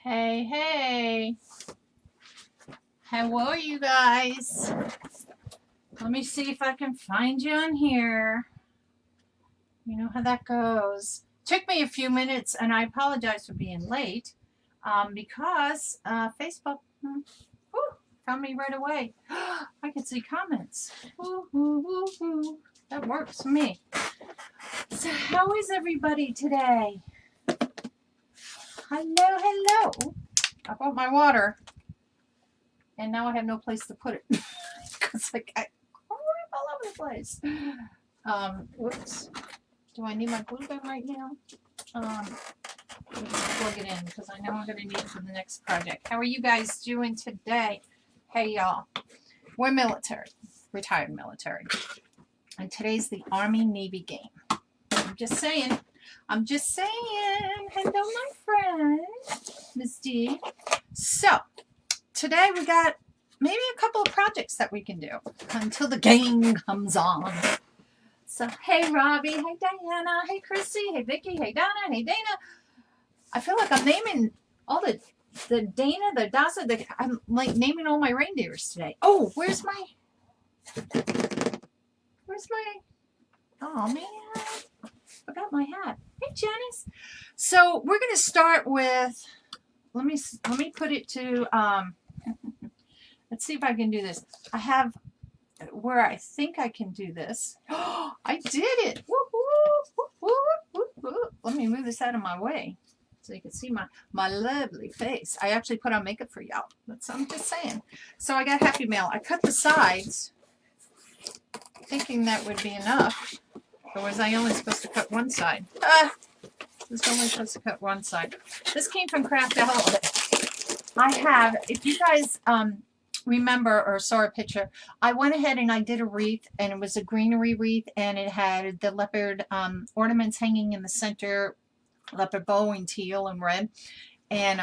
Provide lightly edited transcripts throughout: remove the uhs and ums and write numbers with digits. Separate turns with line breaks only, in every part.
Hey, hey. How are you guys? Let me see if I can find you on here. You know how that goes. Took me a few minutes, and I apologize for being late because Facebook found me right away. I can see comments. That works for me. So how is everybody today? Hello, hello. I bought my water, and now I have no place to put it because I got crap all over the place. Whoops. Do I need my glue gun right now? Let me just plug it in because I know I'm going to need it for the next project. How are you guys doing today? Hey, y'all. We're military, retired military. And today's the Army-Navy game. I'm just saying. I'm just saying. Hello, my friend, Miss D. So, today we got maybe a couple of projects that we can do until the game comes on. So, hey, Robbie. Hey, Diana. Hey, Chrissy. Hey, Vicky. Hey, Donna. Hey, Dana. I feel like I'm naming all the Dana, the Dasa, I'm like naming all my reindeers today. Oh, where's my, oh, man. Forgot my hat. Hey, Janice. So we're going to start with, let me put it to, let's see if I can do this. I have where I think I can do this. Oh, I did it. Woo, woo, woo, woo, woo, woo. Let me move this out of my way so you can see my lovely face. I actually put on makeup for y'all. I'm just saying. So I got Happy Mail. I cut the sides thinking that would be enough. Or was I only supposed to cut one side? I was only supposed to cut one side. This came from Krafts. I have, if you guys remember or saw a picture, I went ahead and I did a wreath, and it was a greenery wreath, and it had the leopard ornaments hanging in the center, leopard bow in teal and red. And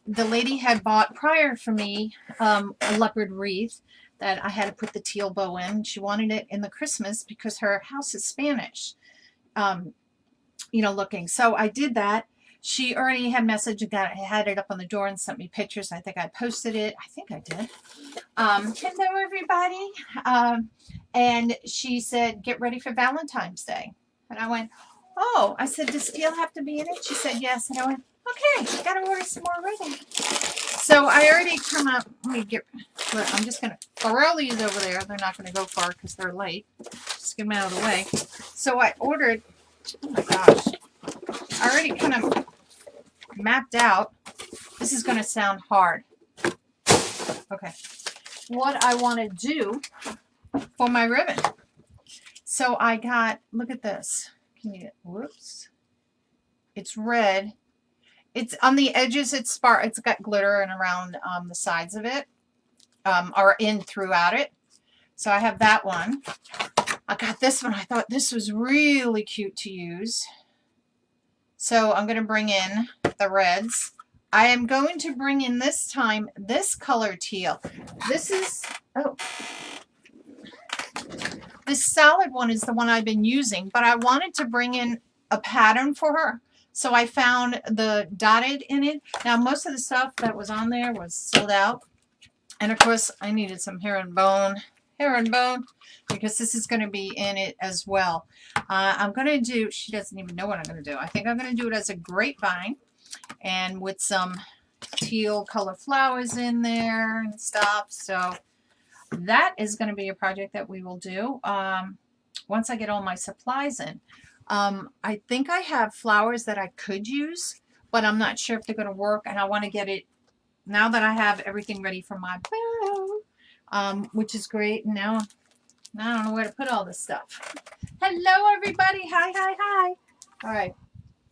the lady had bought prior for me a leopard wreath that I had to put the teal bow in. She wanted it in the Christmas because her house is Spanish, you know, looking. So I did that. She already had messaged and had it up on the door and sent me pictures. I think I posted it. I think I did. Hello, everybody. And she said, get ready for Valentine's Day. And I went, oh. I said, does steel have to be in it? She said, yes. And I went, okay, got to order some more ribbon. So I already come up. Let me get, I'm just going to throw these over there. They're not going to go far because they're late. Just get them out of the way. So I ordered, oh my gosh, I already kind of mapped out. This is going to sound hard. Okay. What I want to do for my ribbon. So I got, look at this. Can you, whoops. It's red. It's on the edges, it's got glitter and around the sides of it, or in throughout it. So I have that one. I got this one. I thought this was really cute to use. So I'm going to bring in the reds. I am going to bring in this time this color teal. This is, oh, this solid one is the one I've been using, but I wanted to bring in a pattern for her. So I found the dotted in it. Now, most of the stuff that was on there was sold out. And, of course, I needed some herringbone, because this is going to be in it as well. I'm going to do, she doesn't even know what I'm going to do. I think I'm going to do it as a grapevine and with some teal color flowers in there and stuff. So that is going to be a project that we will do once I get all my supplies in. I think I have flowers that I could use, but I'm not sure if they're going to work, and I want to get it now that I have everything ready for my bow, which is great. Now I don't know where to put all this stuff. Hello, everybody. Hi, hi, hi. All right.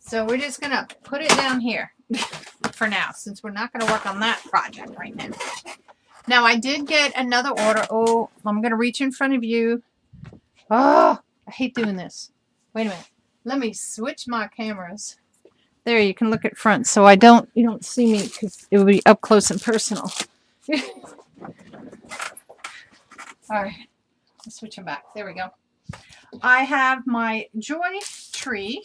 So we're just going to put it down here for now, since we're not going to work on that project right now. Now, I did get another order. Oh, I'm going to reach in front of you. Oh, I hate doing this. Wait a minute. Let me switch my cameras. There, you can look at front, so you don't see me because it will be up close and personal. All right, let's switch them back. There we go. I have my joy tree,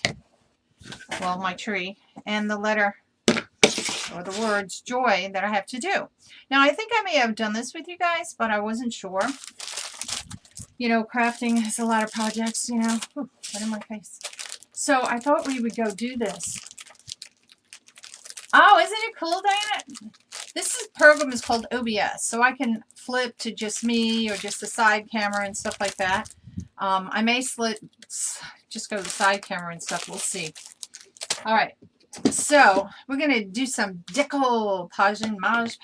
well, my tree, and the letter or the words joy that I have to do. Now, I think I may have done this with you guys, but I wasn't sure. You know, crafting has a lot of projects, you know. Ooh, right in my face. So I thought we would go do this. Oh, isn't it cool, Diana? Program is called OBS, so I can flip to just me or just the side camera and stuff like that. I may just go to the side camera and stuff. We'll see. All right. So we're going to do some decopodging, modge,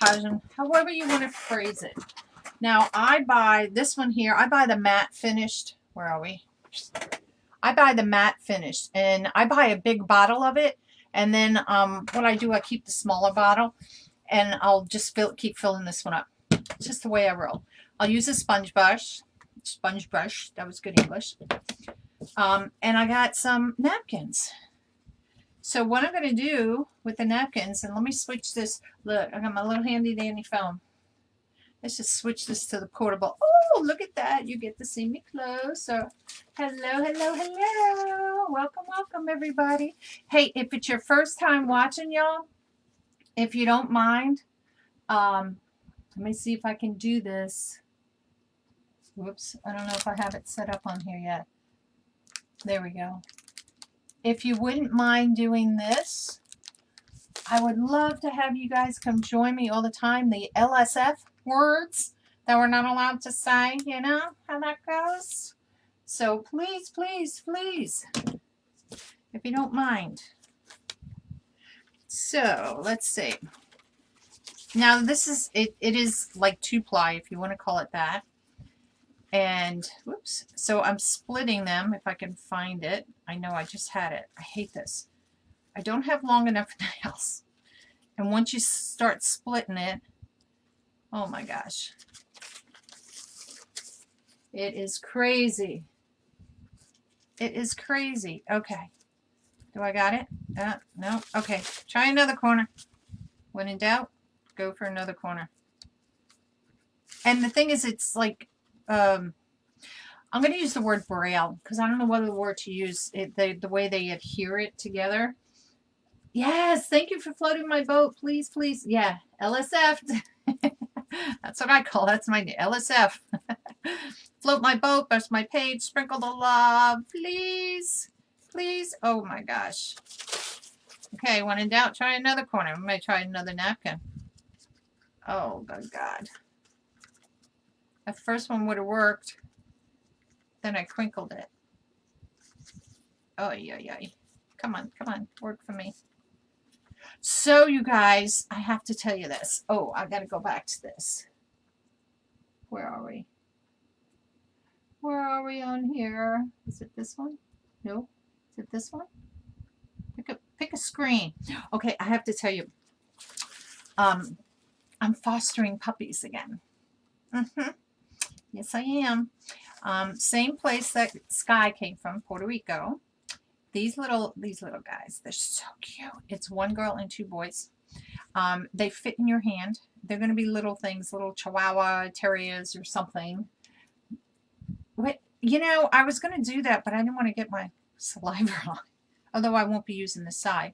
however you want to phrase it. Now, I buy this one here. I buy the matte finished. Where are we? I buy the matte finished, and I buy a big bottle of it. And then what I do, I keep the smaller bottle, and I'll just keep filling this one up. It's just the way I roll. I'll use a sponge brush. That was good English. And I got some napkins. So what I'm going to do with the napkins, and let me switch this. Look, I got my little handy dandy phone. Let's just switch this to the portable. Oh, look at that. You get to see me close. So hello, hello, hello. Welcome, welcome, everybody. Hey, if it's your first time watching, y'all, if you don't mind, let me see if I can do this. Whoops, I don't know if I have it set up on here yet. There we go. If you wouldn't mind doing this, I would love to have you guys come join me all the time. The LSF words that we're not allowed to say, you know how that goes. So please, please, please, if you don't mind. So let's see. Now this is, it is like 2-ply, if you want to call it that. And, whoops, so I'm splitting them if I can find it. I know I just had it. I hate this. I don't have long enough nails. And once you start splitting it, oh my gosh. It is crazy. It is crazy. Okay. Do I got it? No. Okay. Try another corner. When in doubt, go for another corner. And the thing is, it's like, I'm going to use the word braille because I don't know what other word to use. The way they adhere it together. Yes, thank you for floating my boat. Please, please. Yeah, LSF. That's what I call. That's my LSF. Float my boat, burst my page, sprinkle the love. Please, please. Oh my gosh. Okay, when in doubt, try another corner. I might try another napkin. Oh, good God. The first one would have worked. Then I crinkled it. Oh, yeah. Come on, come on. Work for me. So, you guys, I have to tell you this. Oh, I got to go back to this. Where are we? Where are we on here? Is it this one? No. Is it this one? Pick a screen. Okay, I have to tell you. I'm fostering puppies again. Yes, I am. Same place that Sky came from, Puerto Rico. These little guys, they're so cute. It's 1 girl and 2 boys. They fit in your hand. They're going to be little things, little Chihuahua terriers or something. What, you know, I was going to do that, but I didn't want to get my saliva on. Although I won't be using the side.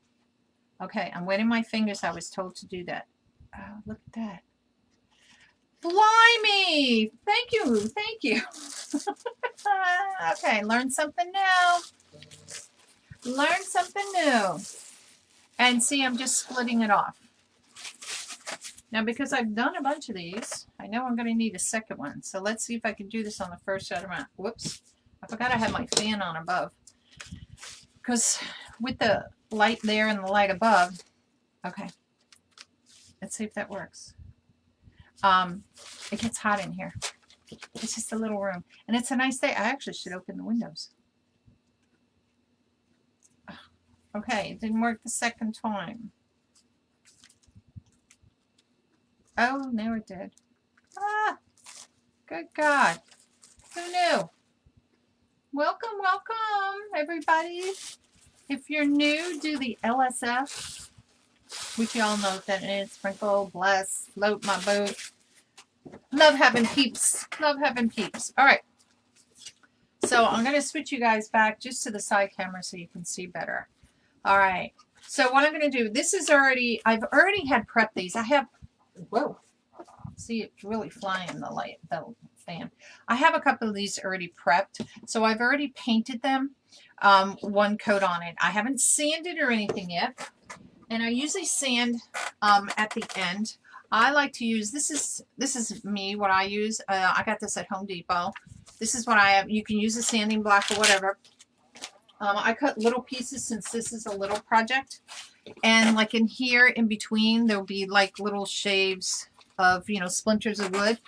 Okay, I'm wetting my fingers. I was told to do that. Oh, look at that. Blimey! Thank you. Thank you. Okay, learn something new. Learn something new. And see, I'm just splitting it off. Now, because I've done a bunch of these, I know I'm going to need a second one. So let's see if I can do this on the first shot around. Whoops. I forgot I had my fan on above. Because with the light there and the light above, okay. Let's see if that works. It gets hot in here. It's just a little room. And it's a nice day. I actually should open the windows. Okay, it didn't work the second time. Oh, now it did. Ah, good God. Who knew? Welcome, welcome, everybody. If you're new, do the LSF, which y'all know what that is. Sprinkle, bless, float my boat. Love having peeps. Love having peeps. All right. So I'm going to switch you guys back just to the side camera so you can see better. All right. So what I'm going to do, this is already, I've already had prepped these. I have, whoa, see, it's really flying the light, the fan. I have a couple of these already prepped. So I've already painted them, one coat on it. I haven't sanded or anything yet. And I usually sand at the end. I like to use, this is me, what I use. I got this at Home Depot. This is what I have. You can use a sanding block or whatever. I cut little pieces since this is a little project. And like in here, in between, there'll be like little shaves of, you know, splinters of wood.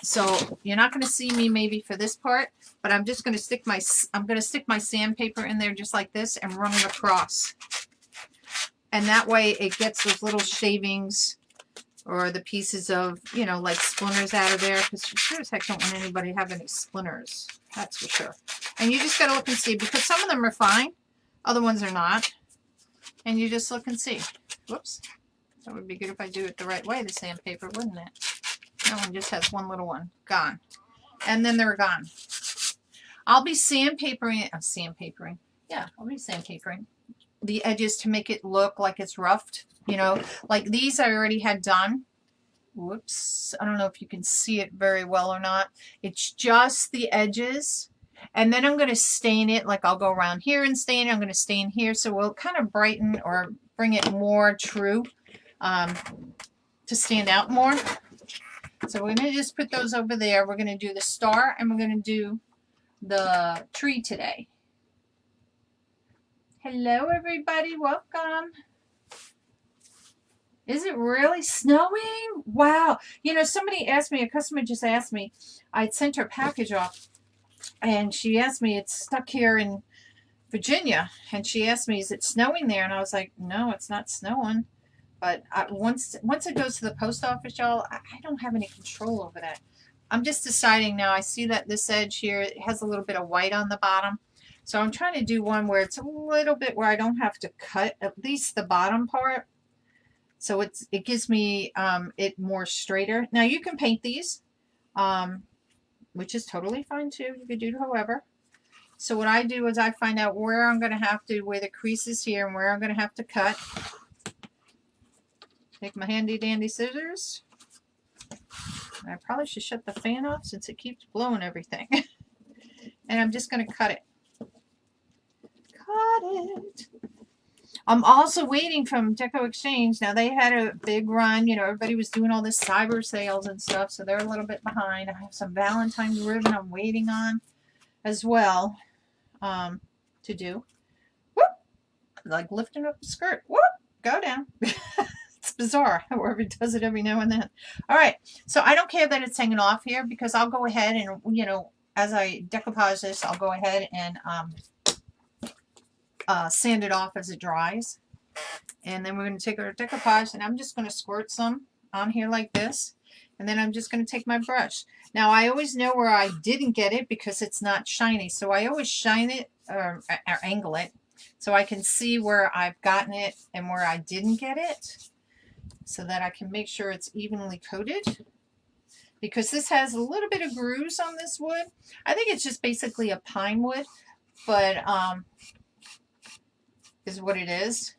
So you're not going to see me maybe for this part, but I'm just going to stick my, sandpaper in there just like this and run it across. And that way it gets those little shavings or the pieces of, you know, like splinters out of there. Because you sure as heck don't want anybody to have any splinters. That's for sure. And you just got to look and see, because some of them are fine. Other ones are not. And you just look and see. Whoops. That would be good if I do it the right way, the sandpaper, wouldn't it? That one just has one little one. Gone. And then they're gone. I'll be sandpapering. Yeah, I'll be sandpapering the edges to make it look like it's roughed. You know, like these I already had done. Whoops. I don't know if you can see it very well or not. It's just the edges. And then I'm going to stain it. Like I'll go around here and stain it. I'm going to stain here. So we'll kind of brighten or bring it more true to stand out more. So we're going to just put those over there. We're going to do the star and we're going to do the tree today. Hello, everybody. Welcome. Is it really snowing? Wow. You know, somebody asked me, a customer just asked me, I'd sent her package off, and she asked me, it's stuck here in Virginia, and she asked me, is it snowing there? And I was like, no, it's not snowing. But once it goes to the post office, y'all, I don't have any control over that. I'm just deciding now. I see that this edge here, it has a little bit of white on the bottom. So I'm trying to do one where it's a little bit where I don't have to cut at least the bottom part. So it gives me it more straighter. Now you can paint these, which is totally fine too. You could do however. So what I do is I find out where I'm going to have to, where the crease is here and where I'm going to have to cut. Take my handy dandy scissors. I probably should shut the fan off since it keeps blowing everything. And I'm just going to cut it. Cut it. I'm also waiting from Deco Exchange. Now they had a big run. You know, everybody was doing all this cyber sales and stuff, so they're a little bit behind. I have some Valentine's ribbon I'm waiting on as well to do. Whoop! Like lifting up the skirt. Whoop! Go down. It's bizarre. However, it does it every now and then. All right. So I don't care that it's hanging off here because I'll go ahead and, you know, as I decoupage this, I'll go ahead and sand it off as it dries. And then we're going to take our decoupage and I'm just going to squirt some on here like this. And then I'm just going to take my brush. Now I always know where I didn't get it because it's not shiny. So I always shine it or angle it so I can see where I've gotten it and where I didn't get it, so that I can make sure it's evenly coated. Because this has a little bit of grooves on this wood. I think it's just basically a pine wood, but is what it is.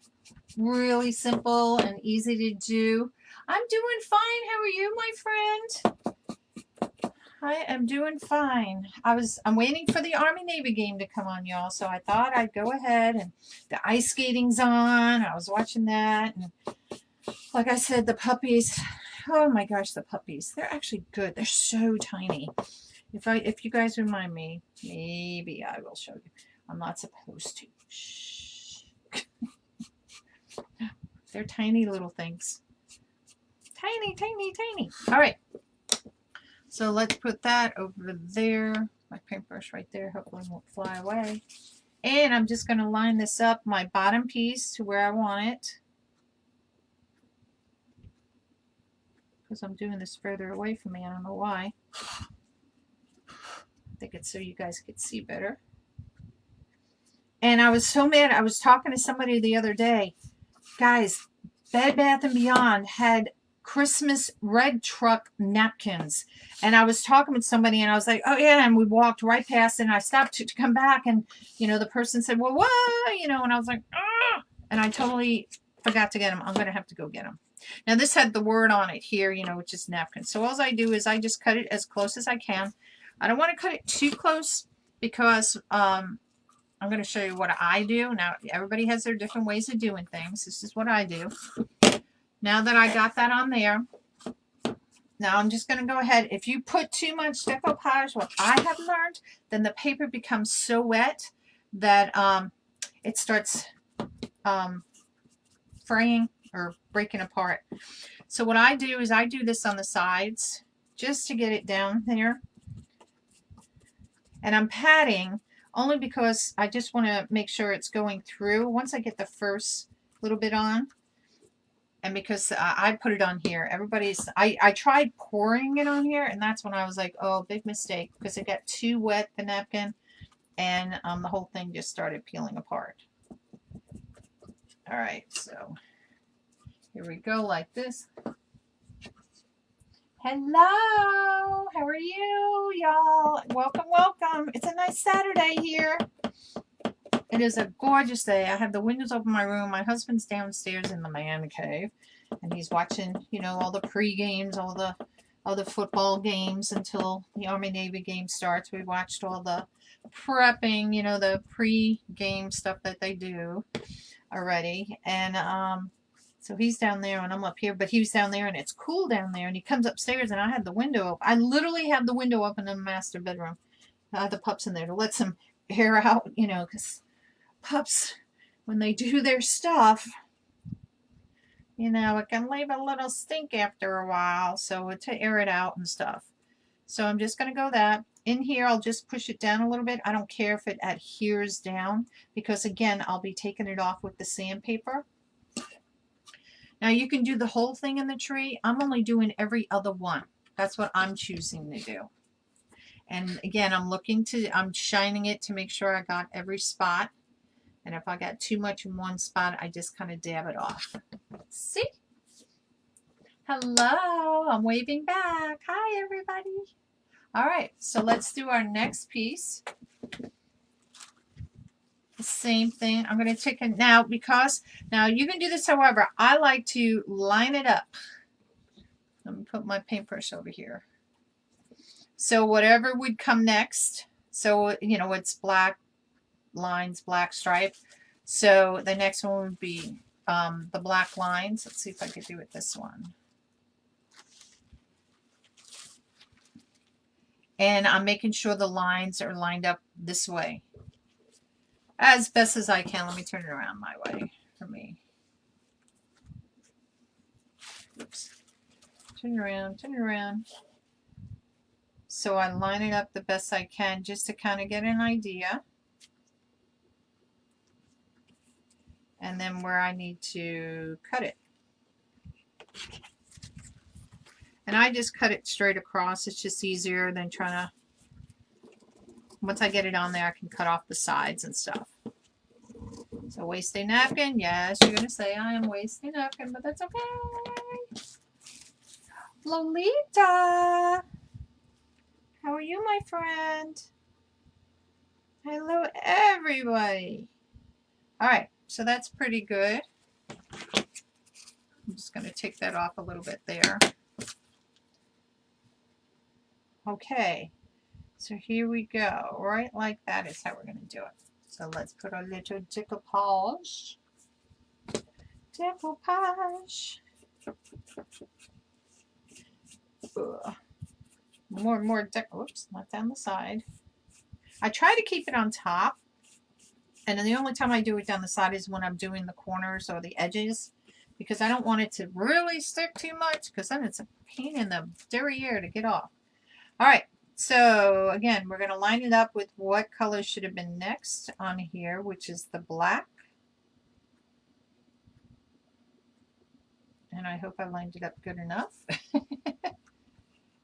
Really simple and easy to do. I'm doing fine. How are you, my friend? I am doing fine. I'm waiting for the Army-Navy game to come on, y'all, so I thought I'd go ahead, and the ice skating's on. I was watching that, and like I said, the puppies, oh my gosh, the puppies, they're actually good. They're so tiny. If you guys remind me, maybe I will show you. I'm not supposed to. Shh. They're tiny little things. Tiny, tiny, tiny. All right. So let's put that over there. My paintbrush right there. Hopefully it won't fly away. And I'm just going to line this up, my bottom piece, to where I want it. Because I'm doing this further away from me. I don't know why. I think it's so you guys could see better. And I was so mad. I was talking to somebody the other day. Guys, Bed Bath & Beyond had Christmas red truck napkins. And I was talking with somebody and I was like, oh yeah. And we walked right past and I stopped to come back. And, you know, the person said, well, what? You know, and I was like, ah. and I totally forgot to get them. I'm going to have to go get them. Now this had the word on it here, you know, which is napkin. So all I do is I just cut it as close as I can. I don't want to cut it too close because I'm going to show you what I do. Now everybody has their different ways of doing things. This is what I do. Now that I got that on there, now I'm just going to go ahead. If you put too much decoupage, what I have learned, then the paper becomes so wet that it starts fraying or breaking apart. So what I do is I do this on the sides just to get it down there. And I'm patting only because I just want to make sure it's going through. Once I get the first little bit on, and because I put it on here, I tried pouring it on here, and that's when I was like, oh, big mistake, because it got too wet, the napkin, and the whole thing just started peeling apart. All right, so here we go, like this. Hello, how are you, y'all? Welcome, welcome. It's a nice Saturday here. It is a gorgeous day. I have the windows open in my room. My husband's downstairs in the man cave, and he's watching, you know, all the pre-games, all the football games until the Army-Navy game starts. We watched all the prepping, you know, the pre-game stuff that they do already. And so he's down there and I'm up here, but he was down there and it's cool down there, and he comes upstairs and I had the window open. I literally have the window open in the master bedroom. I have the pups in there to let some air out, you know, because pups, when they do their stuff, you know, it can leave a little stink after a while, so to air it out and stuff. So I'm just going to go that. In here, I'll just push it down a little bit. I don't care if it adheres down, because again, I'll be taking it off with the sandpaper. Now you can do the whole thing in the tree. I'm only doing every other one. That's what I'm choosing to do. And again, I'm shining it to make sure I got every spot. And if I got too much in one spot, I just kind of dab it off. See? Hello, I'm waving back. Hi, everybody. All right, so let's do our next piece. The same thing. I'm going to take it now, because now you can do this however. I like to line it up. Let me put my paintbrush over here. So whatever would come next, so you know it's black lines, black stripe. So the next one would be the black lines. Let's see if I could do it this one. And I'm making sure the lines are lined up this way as best as I can. Let me turn it around my way for me. Oops. Turn it around, turn it around. So I line it up the best I can just to kind of get an idea. And then where I need to cut it. And I just cut it straight across. It's just easier than trying to, once I get it on there, I can cut off the sides and stuff. So waste a napkin. Yes, you're going to say I am wasting a napkin, but that's okay. Lolita, how are you, my friend? Hello, everybody. All right, so that's pretty good. I'm just going to take that off a little bit there. Okay, so here we go. Right like that is how we're going to do it. So let's put a little decopodge. Decopodge. More oops, not down the side. I try to keep it on top. And then the only time I do it down the side is when I'm doing the corners or the edges, because I don't want it to really stick too much, because then it's a pain in the derriere to get off. All right, so again, we're going to line it up with what color should have been next on here, which is the black. And I hope I lined it up good enough.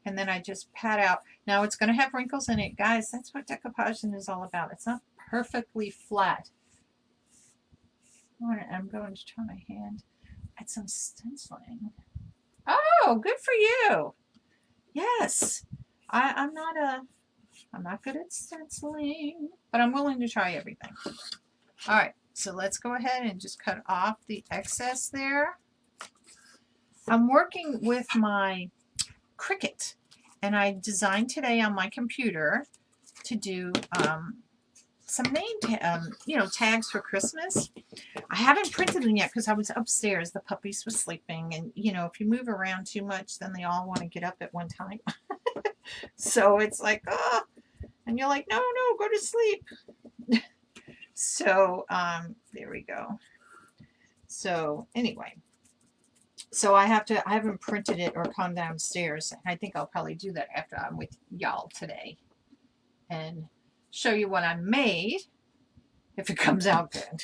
And then I just pat out. Now it's going to have wrinkles in it. Guys, that's what decoupaging is all about. It's not perfectly flat. I'm going to try my hand at some stenciling. Oh, good for you. Yes. I'm not good at stenciling, but I'm willing to try everything. All right, So let's go ahead and just cut off the excess there. I'm working with my Cricut, and I designed today on my computer to do some name tags for Christmas. I haven't printed them yet because I was upstairs. The puppies were sleeping, and if you move around too much, then they all want to get up at one time. So it's like, oh, and you're like, no, go to sleep. So there we go. So anyway, so I haven't printed it or come downstairs. I think I'll probably do that after I'm with y'all today and show you what I made if it comes out good.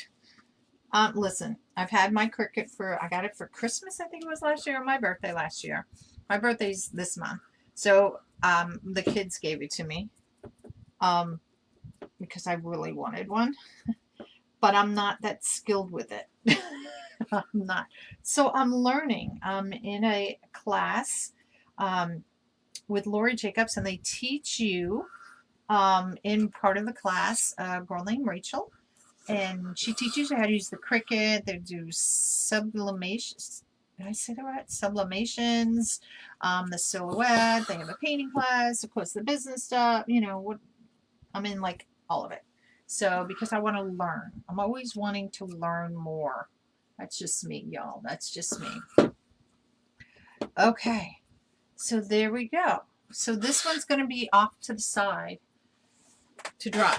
Listen, I've had my Cricut I got it for Christmas, I think it was last year, or my birthday last year. My birthday's this month. So the kids gave it to me because I really wanted one. But I'm not that skilled with it. I'm not. So I'm learning. I'm in a class with Lori Jacobs, and they teach you in part of the class a girl named Rachel. And she teaches you how to use the Cricut. They do sublimations. Did I say that right? Sublimations, the silhouette. They have a painting class, of course, the business stuff. I'm in like all of it. So because I want to learn. I'm always wanting to learn more. That's just me, y'all. That's just me. Okay. So there we go. So this one's going to be off to the side to dry.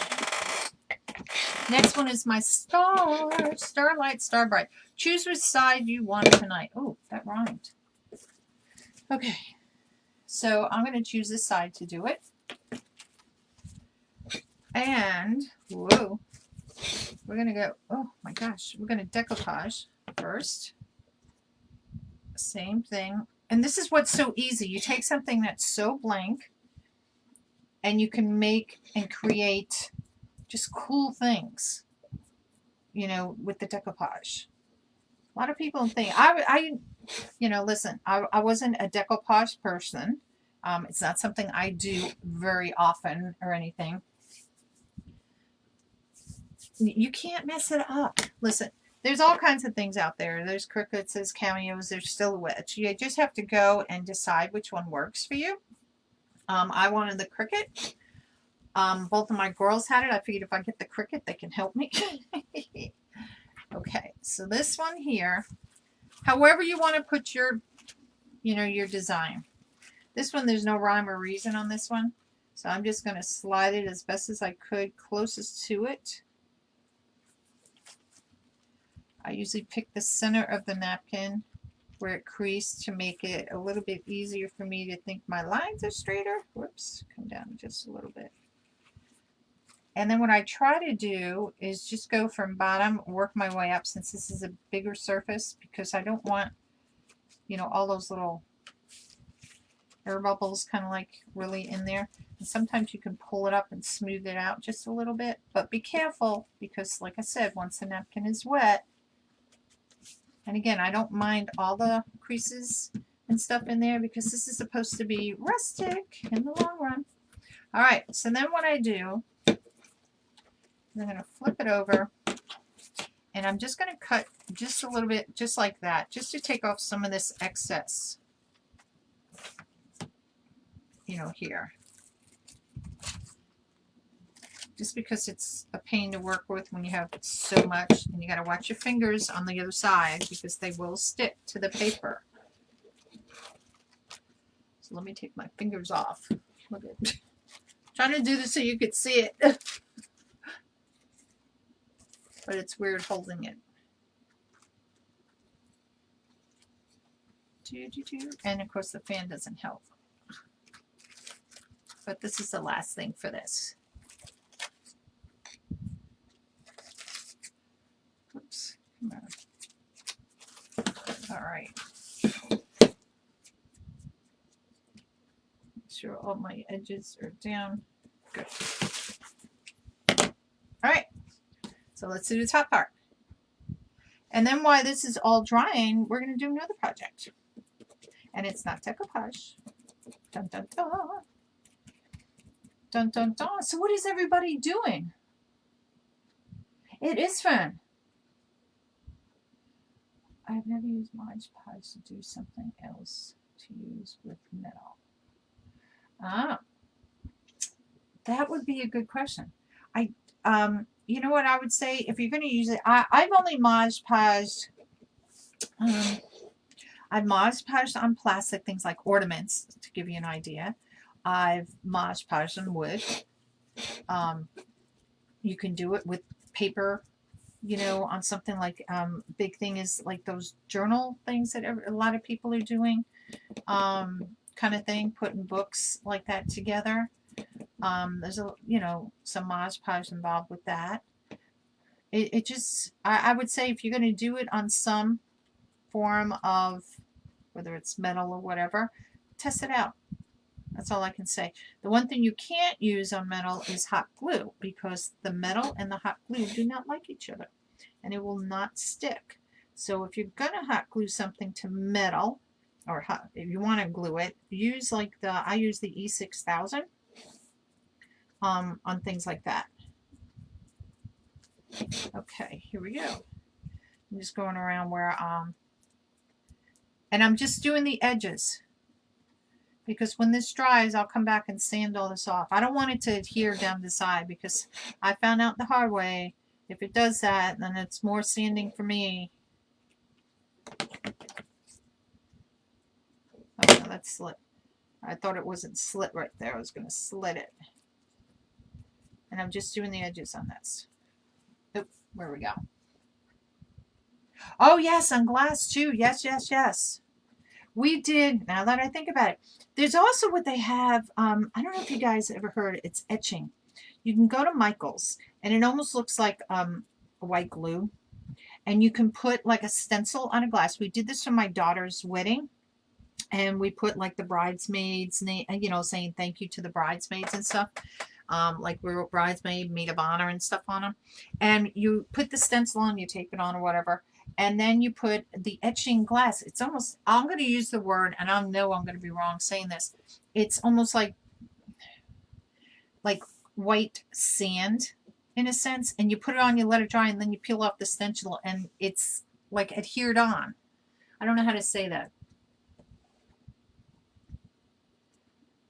Next one is my Starlight, Starbright. Choose which side you want tonight. Oh, that rhymed. Okay. So I'm going to choose this side to do it. And, whoa, we're going to go, oh my gosh, we're going to decoupage first. Same thing. And this is what's so easy. You take something that's so blank and you can make and create just cool things, with the decoupage. A lot of people think, listen, I wasn't a decoupage person. It's not something I do very often or anything. You can't mess it up. Listen, there's all kinds of things out there. There's Cricuts, there's Cameos, there's silhouettes. You just have to go and decide which one works for you. I wanted the Cricut. Both of my girls had it. I figured if I get the Cricut, they can help me. Okay, so this one here, however you want to put your design. This one, there's no rhyme or reason on this one. So I'm just going to slide it as best as I could, closest to it. I usually pick the center of the napkin where it creased to make it a little bit easier for me to think my lines are straighter. Whoops, come down just a little bit. And then what I try to do is just go from bottom, work my way up since this is a bigger surface, because I don't want, all those little air bubbles kind of like really in there. And sometimes you can pull it up and smooth it out just a little bit. But be careful because, like I said, once the napkin is wet, and again, I don't mind all the creases and stuff in there because this is supposed to be rustic in the long run. All right, so then what I do, I'm going to flip it over, and I'm just going to cut just a little bit, just like that, just to take off some of this excess, here. Just because it's a pain to work with when you have so much, and you got to watch your fingers on the other side because they will stick to the paper. So let me take my fingers off. Look at it. Trying to do this so you could see it. But it's weird holding it. And of course the fan doesn't help. But this is the last thing for this. Oops. Come on. All right. Make sure all my edges are down. Good. All right. So let's do the top part. And then while this is all drying, we're going to do another project. And it's not decoupage. Dun, dun, dun. Dun, dun, dun. So what is everybody doing? It is fun. I've never used Modge Podge to do something else to use with metal. Ah, that would be a good question. You know what I would say, if you're going to use it, I've only Modge Podged, I've Modge Podged on plastic, things like ornaments, to give you an idea. I've Modge Podged on wood. You can do it with paper, you know, on something like, big thing is like those journal things that a lot of people are doing, kind of thing, putting books like that together. There's some Modge Podge involved with that. It just, I would say if you're going to do it on some form of, whether it's metal or whatever, test it out. That's all I can say. The one thing you can't use on metal is hot glue, because the metal and the hot glue do not like each other, and it will not stick. So if you're going to hot glue something to metal, or if you want to glue it, use like I use the E6000 on things like that. Okay, here we go. I'm just going around where, and I'm just doing the edges, because when this dries, I'll come back and sand all this off. I don't want it to adhere down the side, because I found out the hard way, if it does that, then it's more sanding for me. Oh, no, that's slit. I thought it wasn't slit right there. I was going to slit it. And I'm just doing the edges on this. Oop, where we go. Oh, yes, on glass too. Yes, yes, yes. We did, now that I think about it. There's also what they have, I don't know if you guys ever heard, it's etching. You can go to Michael's, and it almost looks like white glue. And you can put like a stencil on a glass. We did this for my daughter's wedding. And we put like the bridesmaids' name, you know, saying thank you to the bridesmaids and stuff. Like we wrote bridesmaid, maid of honor and stuff on them. And you put the stencil on, you tape it on or whatever. And then you put the etching glass. It's almost, I'm going to use the word, and I know I'm going to be wrong saying this. It's almost like white sand in a sense. And you put it on, you let it dry, and then you peel off the stencil, and it's like adhered on. I don't know how to say that.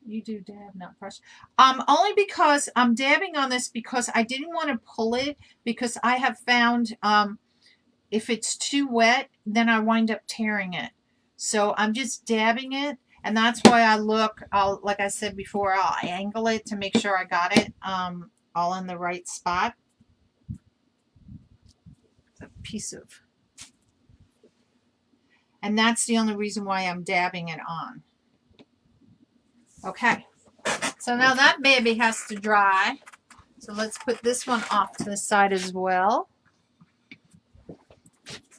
You do dab, not brush. Only because I'm dabbing on this because I didn't want to pull it, because I have found if it's too wet, then I wind up tearing it. So I'm just dabbing it, and that's why like I said before, I'll angle it to make sure I got it all in the right spot. It's a piece of, and that's the only reason why I'm dabbing it on. Okay, so now that baby has to dry. So let's put this one off to the side as well.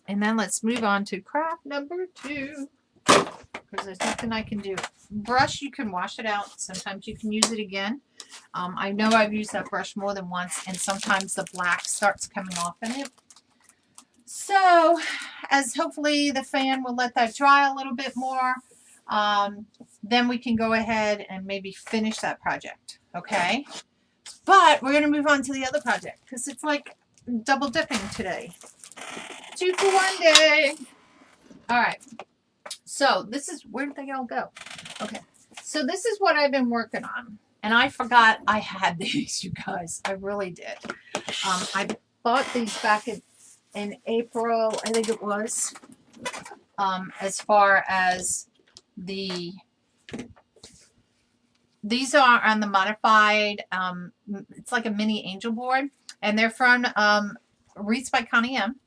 And then let's move on to craft number 2. Because there's nothing I can do. Brush, you can wash it out. Sometimes you can use it again. I know I've used that brush more than once, and sometimes the black starts coming off in it. So, as hopefully the fan will let that dry a little bit more, then we can go ahead and maybe finish that project, okay? But we're going to move on to the other project, because it's like double dipping today. 2 for 1 day. All right. So this is, where did they all go? Okay. So this is what I've been working on. And I forgot I had these, you guys. I really did. I bought these back in April, I think it was. As far as these are on the modified, it's like a mini angel board. And they're from Wreaths by Connie M.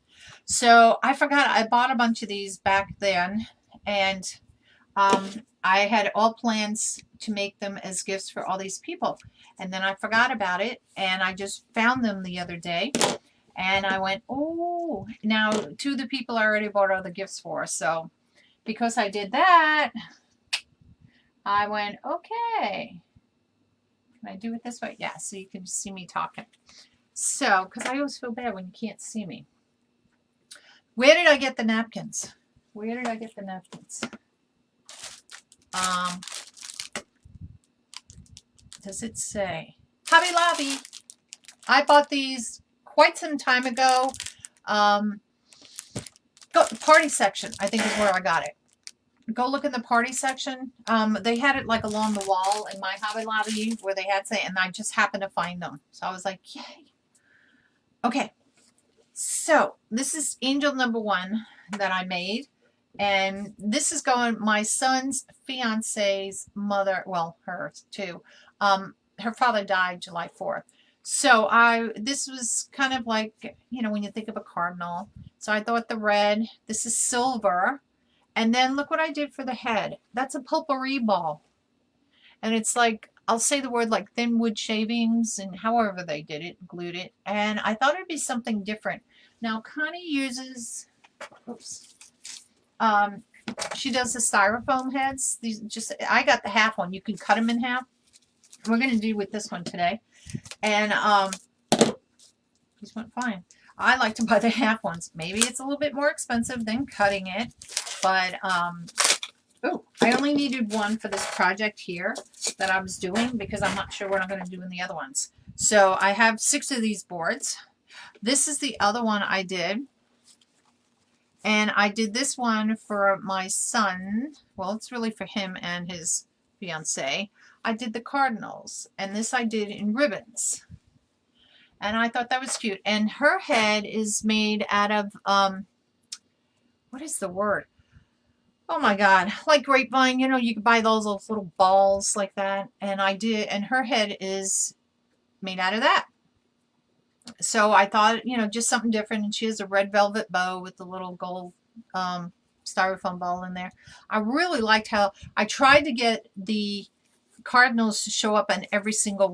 So I forgot I bought a bunch of these back then, and I had all plans to make them as gifts for all these people, and then I forgot about it, and I just found them the other day, and I went, oh, now 2 of the people I already bought all the gifts for. So because I did that, I went, okay, can I do it this way? Yeah, so you can see me talking. So, because I always feel bad when you can't see me. Where did I get the napkins? Where did I get the napkins? Does it say? Hobby Lobby. I bought these quite some time ago. Go party section, I think is where I got it. Go look in the party section. They had it like along the wall in my Hobby Lobby where they had say, and I just happened to find them. So I was like, yay. Okay. So this is angel number 1 that I made. And this is going my son's fiance's mother, well, hers too. Her father died July 4th. So this was kind of like, you know, when you think of a cardinal. So I thought the red, this is silver. And then look what I did for the head. That's a potpourri ball. And it's like, I'll say the word like thin wood shavings and however they did it, glued it. And I thought it'd be something different. Now Connie uses, oops. She does the styrofoam heads. These just, I got the half one. You can cut them in half. We're going to do with this one today. And these went fine. I like to buy the half ones. Maybe it's a little bit more expensive than cutting it. But, oh, I only needed one for this project here that I was doing because I'm not sure what I'm going to do in the other ones. So I have 6 of these boards. This is the other one I did. And I did this one for my son. Well, it's really for him and his fiancée. I did the cardinals. And this I did in ribbons. And I thought that was cute. And her head is made out of, what is the word? Oh my God. Like grapevine, you know, you can buy those little balls like that. And I did, and her head is made out of that. So I thought, you know, just something different. And she has a red velvet bow with the little gold styrofoam ball in there. I really liked how I tried to get the cardinals to show up on every single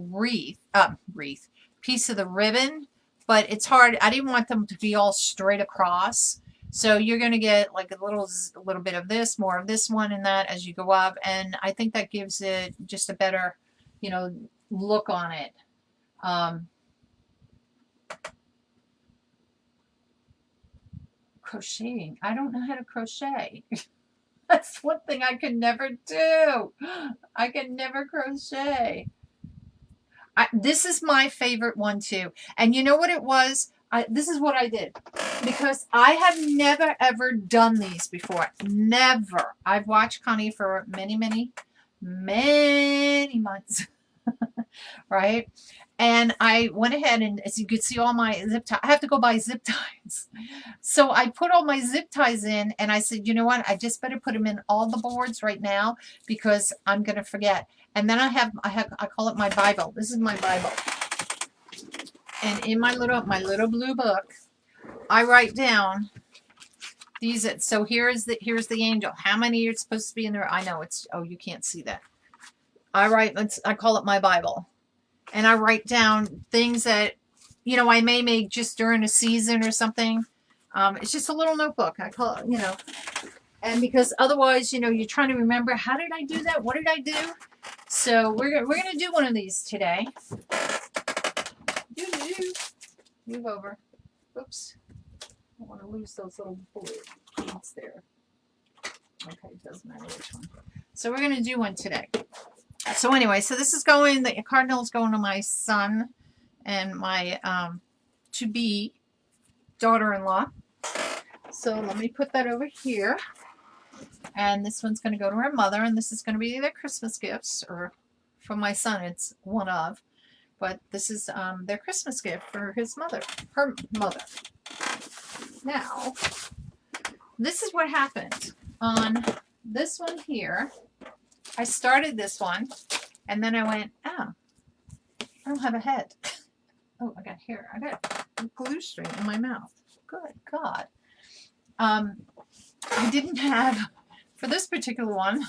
piece of the ribbon, but it's hard. I didn't want them to be all straight across. So you're going to get like a little bit of this, more of this one and that as you go up. And I think that gives it just a better, you know, look on it. Crocheting. I don't know how to crochet. That's one thing I could never do. I can never crochet. This is my favorite one too. And you know what it was? This is what I did. Because I have never ever done these before. Never. I've watched Connie for many, many, many months. Right? And I went ahead and, as you could see, all my zip ties. I have to go buy zip ties. So I put all my zip ties in, and I said, you know what? I just better put them in all the boards right now because I'm going to forget. And then I call it my Bible. This is my Bible. And in my little blue book, I write down these. So here's the angel. How many are supposed to be in there? I know it's, oh, you can't see that. I call it my Bible. And I write down things that, you know, I may make just during a season or something. It's just a little notebook. I call it, you know, and because otherwise, you know, you're trying to remember, how did I do that? What did I do? So we're gonna do one of these today. Move over. Oops. I don't want to lose those little bullet beads there. Okay, it doesn't matter which one. So we're gonna do one today. So anyway, so this is going, the cardinal is going to my son and my to-be daughter-in-law. So let me put that over here. And this one's going to go to her mother, and this is going to be their Christmas gifts, or from my son, it's one of. But this is their Christmas gift for his mother, her mother. Now, this is what happened on this one here. I started this one, and then I went, oh, I don't have a head. Oh, I got hair. I got a glue string in my mouth. Good God. I didn't have, for this particular one,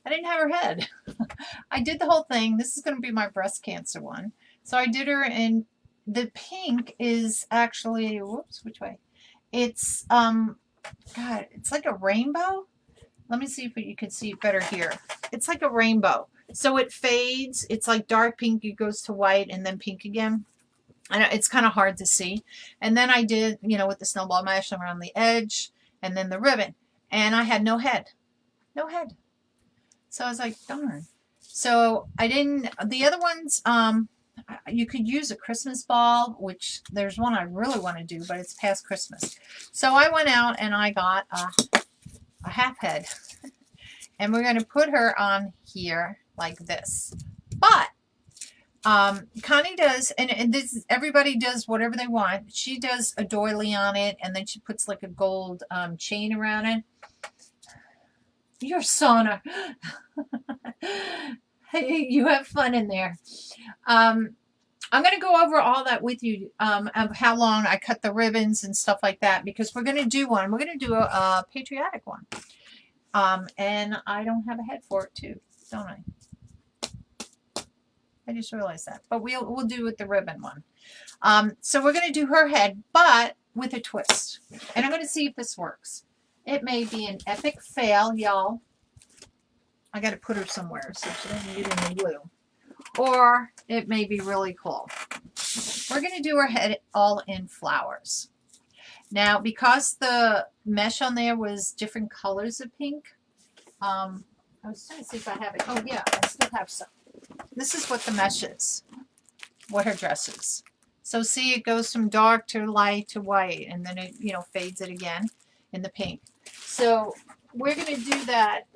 I didn't have her head. I did the whole thing. This is going to be my breast cancer one. So I did her, and the pink is actually, whoops, which way? It's, God, it's like a rainbow. Let me see if you can see it better here. It's like a rainbow. So it fades. It's like dark pink. It goes to white and then pink again. And it's kind of hard to see. And then I did, you know, with the snowball mesh around the edge and then the ribbon. And I had no head. No head. So I was like, darn. So I didn't, the other ones, you could use a Christmas ball, which there's one I really want to do, but it's past Christmas. So I went out and I got a half head. And we're going to put her on here like this. But Connie does, and this everybody does whatever they want. She does a doily on it, and then she puts like a gold chain around it. You're sauna. Hey, you have fun in there. I'm going to go over all that with you of how long I cut the ribbons and stuff like that, because we're going to do one. We're going to do a patriotic one. And I don't have a head for it too, don't I? I just realized that. But we'll do with the ribbon one. So we're going to do her head, but with a twist. And I'm going to see if this works. It may be an epic fail, y'all. I got to put her somewhere so she doesn't get any glue. Or it may be really cool. We're going to do her head all in flowers. Now, because the mesh on there was different colors of pink, I was trying to see if I have it. Oh, yeah, I still have some. This is what the mesh is, what her dress is. So see, it goes from dark to light to white, and then it, you know, fades it again in the pink. So we're going to do that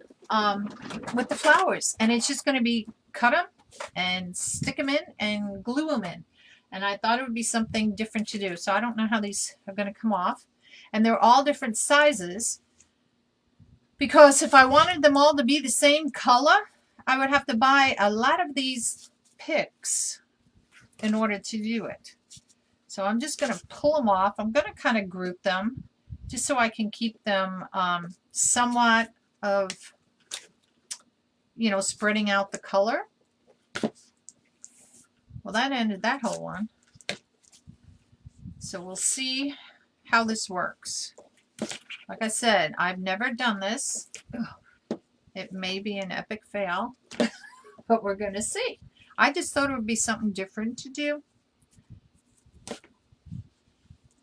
with the flowers, and it's just going to be cut them and stick them in and glue them in. And I thought it would be something different to do. So I don't know how these are going to come off. And they're all different sizes. Because if I wanted them all to be the same color, I would have to buy a lot of these picks in order to do it. So I'm just going to pull them off. I'm going to kind of group them just so I can keep them somewhat of, you know, spreading out the color. Well, that ended that whole one. So we'll see how this works. Like I said, I've never done this. It may be an epic fail, but we're going to see. I just thought it would be something different to do.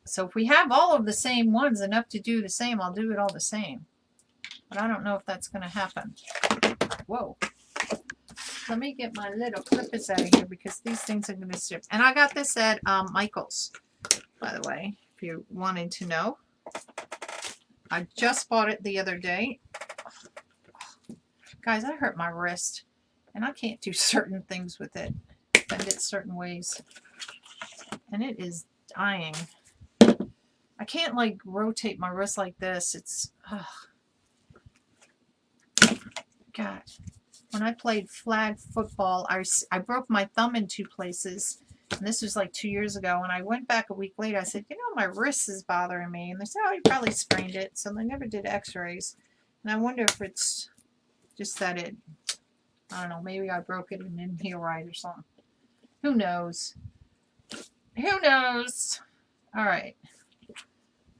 So if we have all of the same ones, enough to do the same, I'll do it all the same. But I don't know if that's going to happen. Whoa. Let me get my little clippers out of here because these things are going to strip. And I got this at Michael's, by the way, if you wanted to know. I just bought it the other day. Guys, I hurt my wrist, and I can't do certain things with it. Bend it certain ways. And it is dying. I can't, like, rotate my wrist like this. It's, God. When I played flag football, I broke my thumb in 2 places. And this was like 2 years ago. And I went back a week later. I said, you know, my wrist is bothering me. And they said, oh, you probably sprained it. So they never did x-rays. And I wonder if it's just that it, I don't know, maybe I broke it and didn't heal right or something. Who knows? Who knows? All right.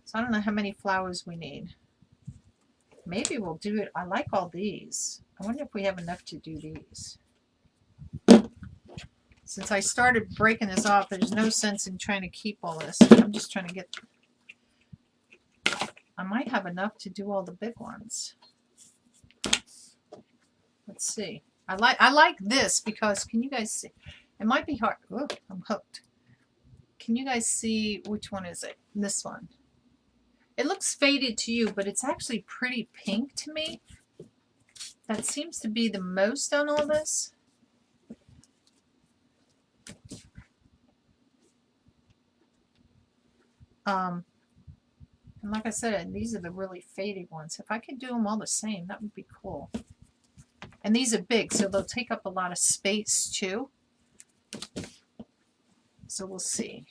So I don't know how many flowers we need. Maybe we'll do it. I like all these. I wonder if we have enough to do these. Since I started breaking this off, there's no sense in trying to keep all this. I'm just trying to get... I might have enough to do all the big ones. Let's see. I like this because, can you guys see? It might be hard. Oh, I'm hooked. Can you guys see which one is it? This one. It looks faded to you, but it's actually pretty pink to me. That seems to be the most on all this. And like I said, these are the really faded ones. If I could do them all the same, that would be cool. And these are big, so they'll take up a lot of space too. So we'll see.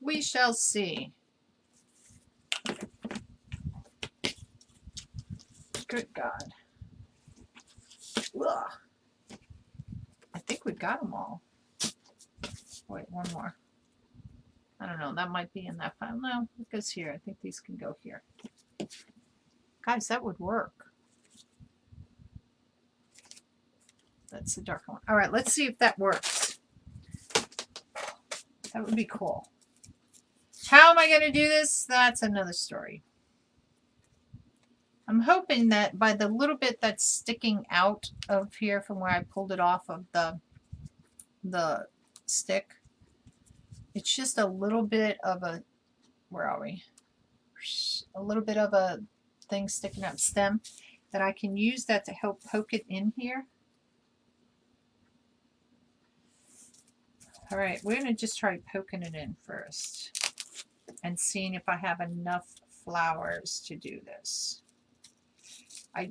We shall see. Good God. Ugh. I think we got them all. Wait, one more. I don't know. That might be in that pile. No, it goes here. I think these can go here. Guys, that would work. That's the darker one. All right, let's see if that works. That would be cool. How am I going to do this? That's another story. I'm hoping that by the little bit that's sticking out of here from where I pulled it off of the stick. It's just a little bit of a, where are we? A little bit of a thing sticking up, stem, that I can use that to help poke it in here. All right, we're going to just try poking it in first and seeing if I have enough flowers to do this.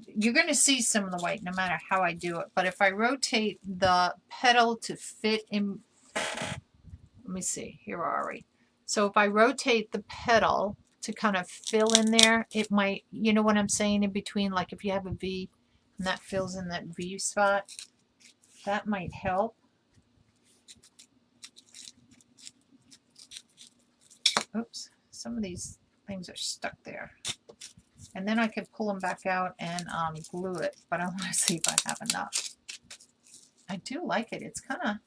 You're going to see some of the white no matter how I do it, but if I rotate the petal to fit in, let me see, here are we. So if I rotate the petal to kind of fill in there, it might, you know what I'm saying, in between, like if you have a V and that fills in that V spot, that might help. Oops, some of these things are stuck there. And then I could pull them back out and glue it, but I want to see if I have enough. I do like it. It's kind of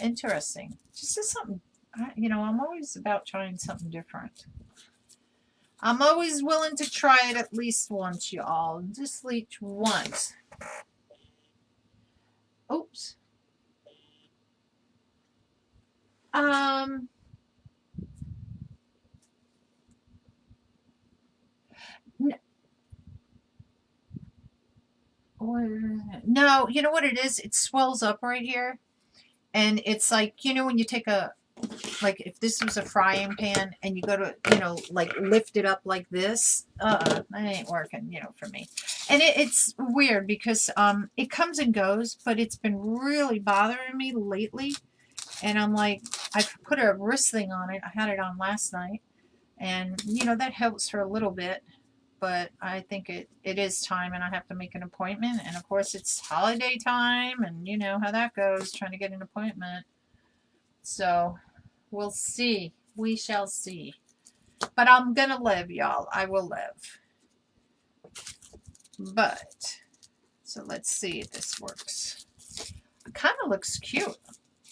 interesting. Just as something, you know, I'm always about trying something different. I'm always willing to try it at least once, y'all. Just at least once. Oops. No, you know what it is? It swells up right here. And it's like, you know, when you take a, like if this was a frying pan and you go to, you know, like lift it up like this, that ain't working, you know, for me. And it's weird because it comes and goes, but it's been really bothering me lately. And I'm like, I put a wrist thing on it. I had it on last night. And, you know, that helps for a little bit. But I think it is time, and I have to make an appointment. And, of course, it's holiday time, and you know how that goes, trying to get an appointment. So we'll see. We shall see. But I'm going to live, y'all. I will live. But, so let's see if this works. It kind of looks cute.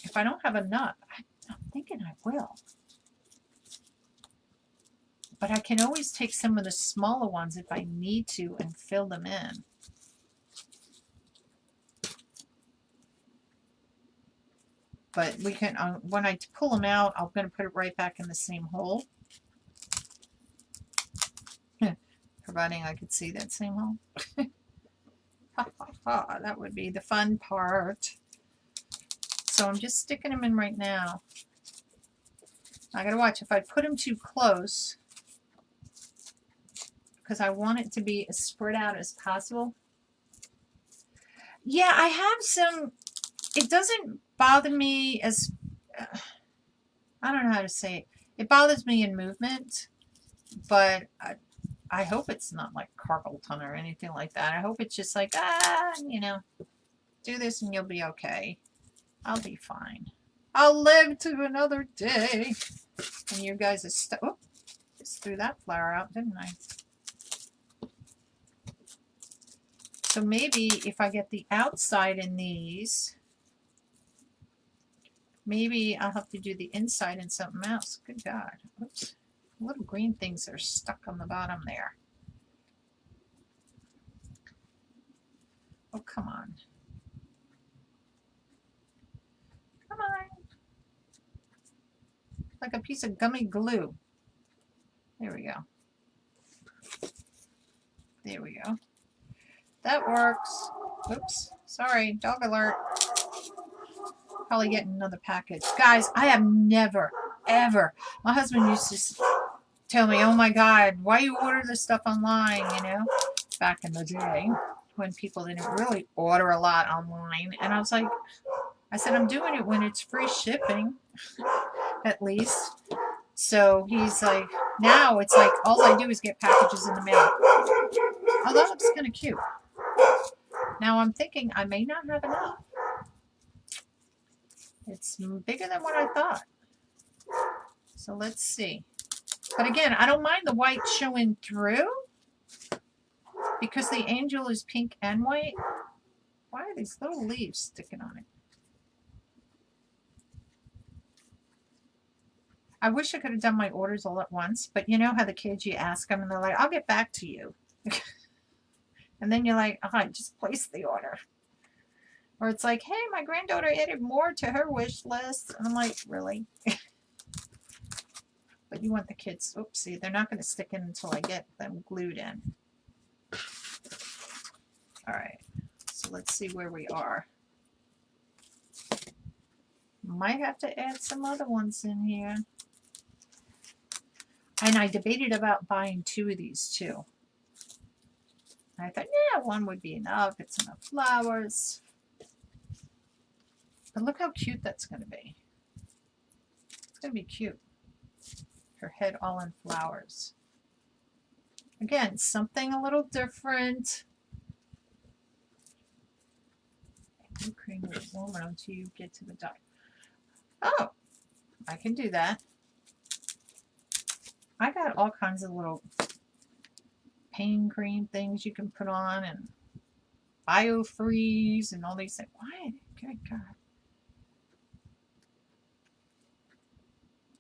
If I don't have a nut, I'm thinking I will. But I can always take some of the smaller ones if I need to and fill them in. But we can, when I pull them out, I'm going to put it right back in the same hole. Providing I could see that same hole. Ha, ha, ha, that would be the fun part. So I'm just sticking them in right now. I got to watch if I put them too close, because I want it to be as spread out as possible. Yeah, I have some, it doesn't bother me as, I don't know how to say it. It bothers me in movement, but I hope it's not like carpal tunnel or anything like that. I hope it's just like, you know, do this and you'll be okay. I'll be fine. I'll live to another day. And you guys are oh, just threw that flower out, didn't I? So maybe if I get the outside in these, maybe I'll have to do the inside in something else. Good God. Oops. Little green things are stuck on the bottom there. Oh, come on. Come on. Like a piece of gummy glue. There we go. There we go. That works. Oops. Sorry. Dog alert. Probably getting another package. Guys, I have never, ever. My husband used to tell me, oh my God, why you order this stuff online, you know? Back in the day when people didn't really order a lot online. And I was like, I said, I'm doing it when it's free shipping, at least. So he's like, now it's like, all I do is get packages in the mail. Oh, that looks kind of cute. Now I'm thinking I may not have enough. It's bigger than what I thought. So let's see. But again, I don't mind the white showing through because the angel is pink and white. Why are these little leaves sticking on it? I wish I could have done my orders all at once, but you know how the kids, you ask them and they're like, I'll get back to you. And then you're like, all right, just place the order. Or it's like, hey, my granddaughter added more to her wish list. And I'm like, really? But you want the kids, oops, see, they're not going to stick in until I get them glued in. All right, so let's see where we are. Might have to add some other ones in here. And I debated about buying 2 of these too. I thought, yeah, 1 would be enough. It's enough flowers. But look how cute that's going to be. It's going to be cute. Her head all in flowers. Again, something a little different. Blue cream will warm it until you get to the dye. Oh, I can do that. I got all kinds of little pain cream things you can put on and biofreeze and all these things. Why? Good God.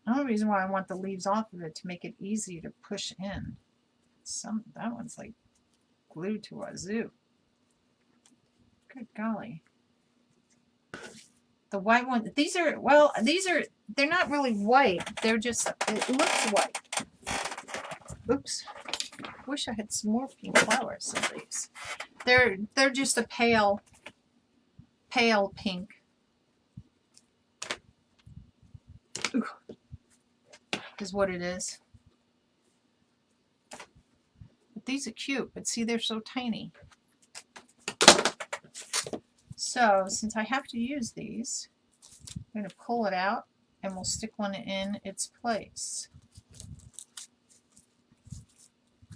The only reason why I want the leaves off of it to make it easy to push in. That one's like glued to a zoo. Good golly. The white one, these are, well, they're not really white. They're just, it looks white. Oops. Wish I had some more pink flowers of these. They're just a pale pink. Ooh. Is what it is. But these are cute, but see, they're so tiny. So since I have to use these, I'm going to pull it out and we'll stick one in its place.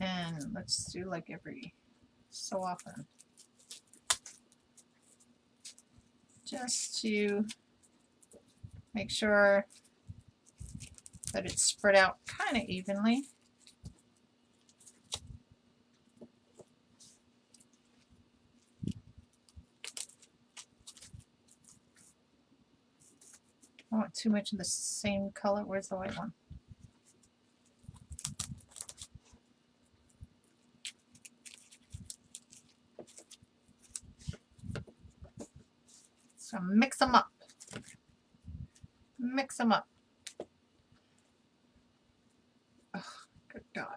And let's do like every so often. Just to make sure that it's spread out kind of evenly. I want too much of the same color. Where's the white one? So mix them up. Mix them up. Oh, good God.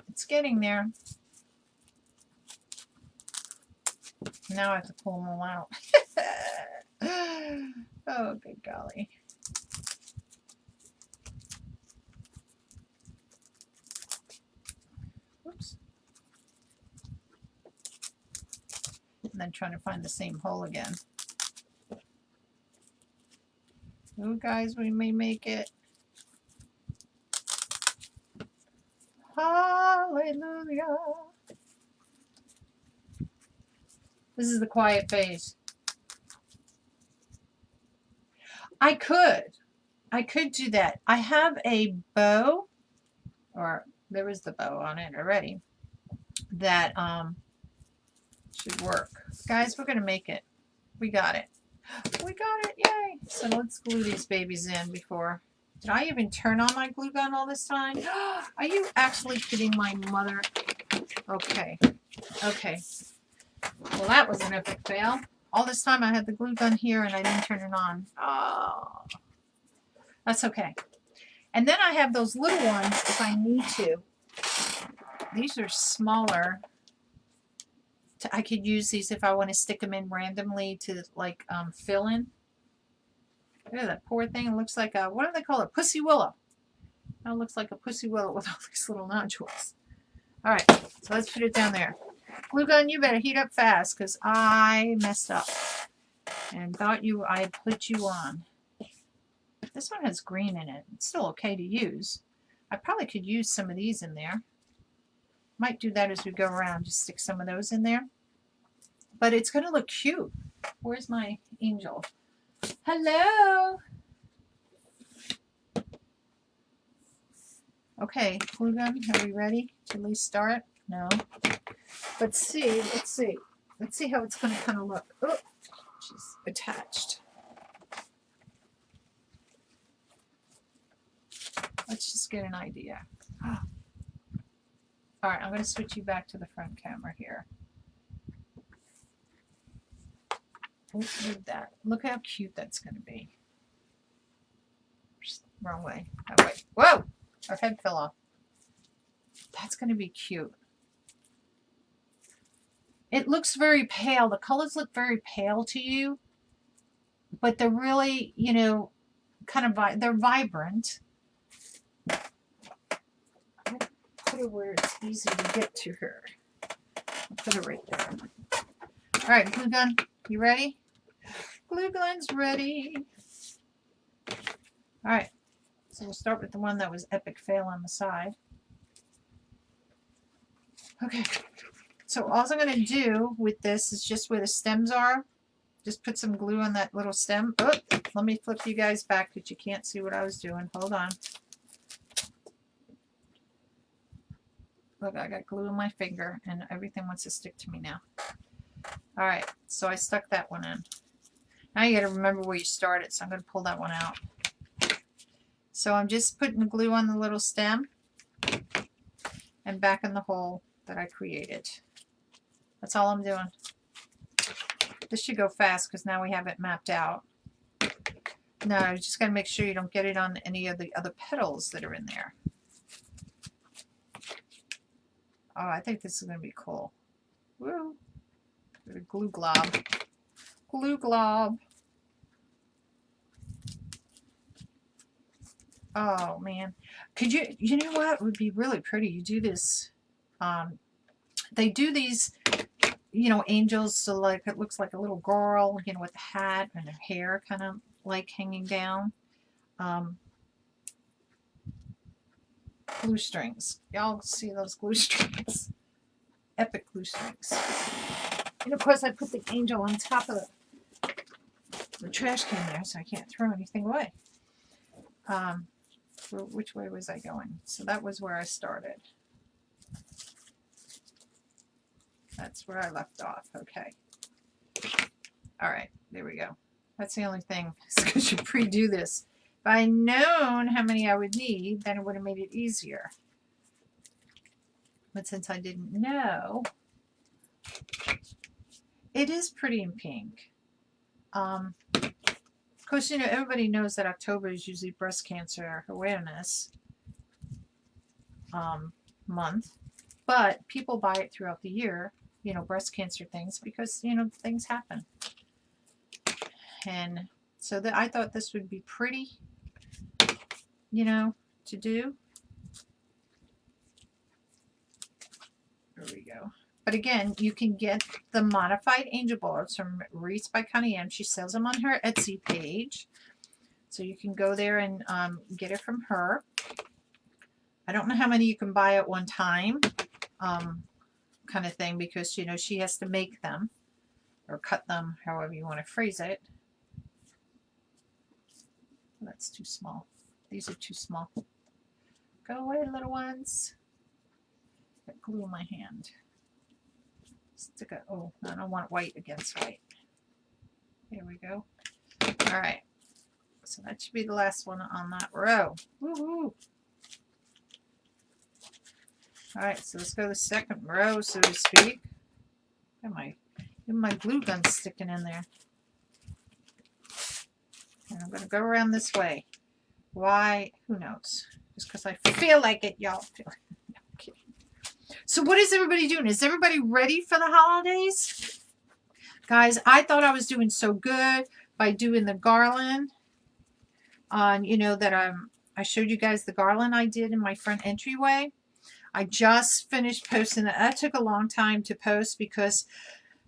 It's getting there. Now I have to pull them all out. Oh, good golly. Oops. And then trying to find the same hole again. Oh, guys, we may make it. Hallelujah. This is the quiet phase. I could do that. I have a bow, or there is the bow on it already, that should work. Guys, we're going to make it. We got it. We got it. Yay. So let's glue these babies in before. Did I even turn on my glue gun all this time? Are you actually kidding my mother? Okay. Okay. Well, that was an epic fail. All this time I had the glue gun here and I didn't turn it on. Oh. That's okay. And then I have those little ones if I need to. These are smaller. I could use these if I want to stick them in randomly to like fill in. Look at that poor thing. It looks like a, what do they call it? Pussy willow. It looks like a pussy willow with all these little nodules. All right, so let's put it down there. Glue gun, you better heat up fast because I messed up and thought I had put you on. This one has green in it. It's still okay to use. I probably could use some of these in there. Might do that as we go around. Just stick some of those in there. But it's going to look cute. Where's my angel? Hello. Okay, glue gun, are we ready to at least start? No. Let's see. Let's see. Let's see how it's going to kind of look. Oh, she's attached. Let's just get an idea. All right, I'm going to switch you back to the front camera here. Look at that. Look how cute that's going to be. Wrong way. That way. Whoa! Our head fell off. That's going to be cute. It looks very pale. The colors look very pale to you, but they're really, you know, kind of, they're vibrant. I'll put it where it's easy to get to her. I'll put it right there. All right, glue gun, you ready? Glue gun's ready. All right, so we'll start with the one that was epic fail on the side. Okay, so all I'm going to do with this is just where the stems are, just put some glue on that little stem. Oh, let me flip you guys back because you can't see what I was doing. Hold on. Look, I got glue on my finger and everything wants to stick to me now. All right, so I stuck that one in. Now you got to remember where you started, so I'm going to pull that one out. So I'm just putting the glue on the little stem and back in the hole that I created. That's all I'm doing. This should go fast because now we have it mapped out. No, you just got to make sure you don't get it on any of the other petals that are in there. Oh, I think this is going to be cool. Woo! A glue glob. Glue glob. Oh, man. Could you know what would be really pretty? You do this, they do these, you know, angels, so like it looks like a little girl, you know, with a hat and her hair kind of like hanging down. Glue strings. Y'all see those glue strings? Epic glue strings. And of course I put the angel on top of the trash can there so I can't throw anything away. Which way was I going? So that was where I started. That's where I left off. Okay. All right. There we go. That's the only thing. Because you pre-do this. If I had known how many I would need, then it would have made it easier. But since I didn't know, it is pretty in pink. Of course, you know, everybody knows that October is usually breast cancer awareness month, but people buy it throughout the year, you know, breast cancer things, because, you know, things happen. And so I thought this would be pretty, you know, to do. There we go. But again, you can get the modified angel boards from Reese by Connie M. She sells them on her Etsy page. So you can go there and get it from her. I don't know how many you can buy at one time, kind of thing, because, you know, she has to make them or cut them, however you want to phrase it. That's too small. These are too small. Go away, little ones. Got glue in my hand. Stick it. Oh, I don't want white against white. There we go. All right. So that should be the last one on that row. Woohoo! All right. So let's go to the second row, so to speak. Even my glue gun's sticking in there. And I'm going to go around this way. Why? Who knows? Just because I feel like it, y'all. So what is everybody doing? Is everybody ready for the holidays? Guys, I thought I was doing so good by doing the garland. You know, that I showed you guys the garland I did in my front entryway. I just finished posting it. That took a long time to post because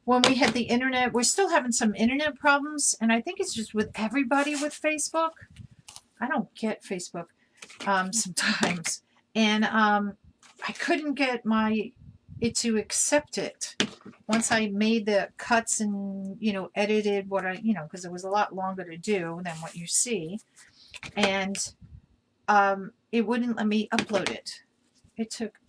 when we had the internet, we're still having some internet problems. And I think it's just with everybody with Facebook. I don't get Facebook sometimes. And I couldn't get it to accept it once I made the cuts and, you know, edited what I, you know, because it was a lot longer to do than what you see. And it wouldn't let me upload it. It took,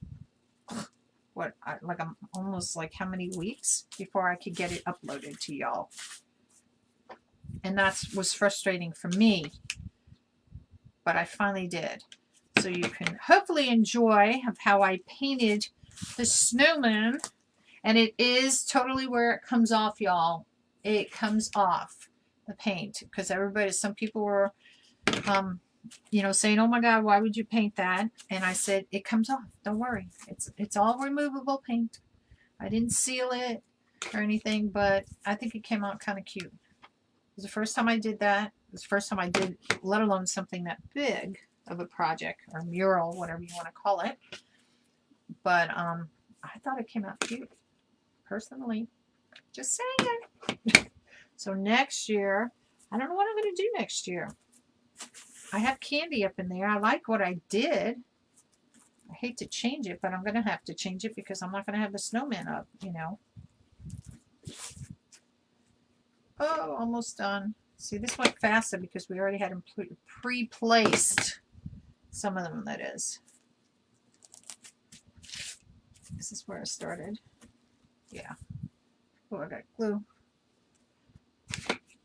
almost like how many weeks before I could get it uploaded to y'all. And that was frustrating for me. But I finally did. So you can hopefully enjoy of how I painted the snowman, and it is totally where it comes off, y'all. It comes off the paint because some people were, you know, saying, "Oh my God, why would you paint that?" And I said, "It comes off. Don't worry. It's all removable paint. I didn't seal it or anything, but I think it came out kind of cute." It was the first time I did that. It was the first time I did, let alone something that big of a project or mural, whatever you want to call it. But I thought it came out cute, personally. Just saying. So next year, I don't know what I'm going to do next year. I have candy up in there. I like what I did. I hate to change it, but I'm going to have to change it because I'm not going to have the snowman up, you know. Oh, almost done. See, this went faster because we already had them pre-placed. Some of them, that is. This is where I started. Yeah. Oh, I got glue.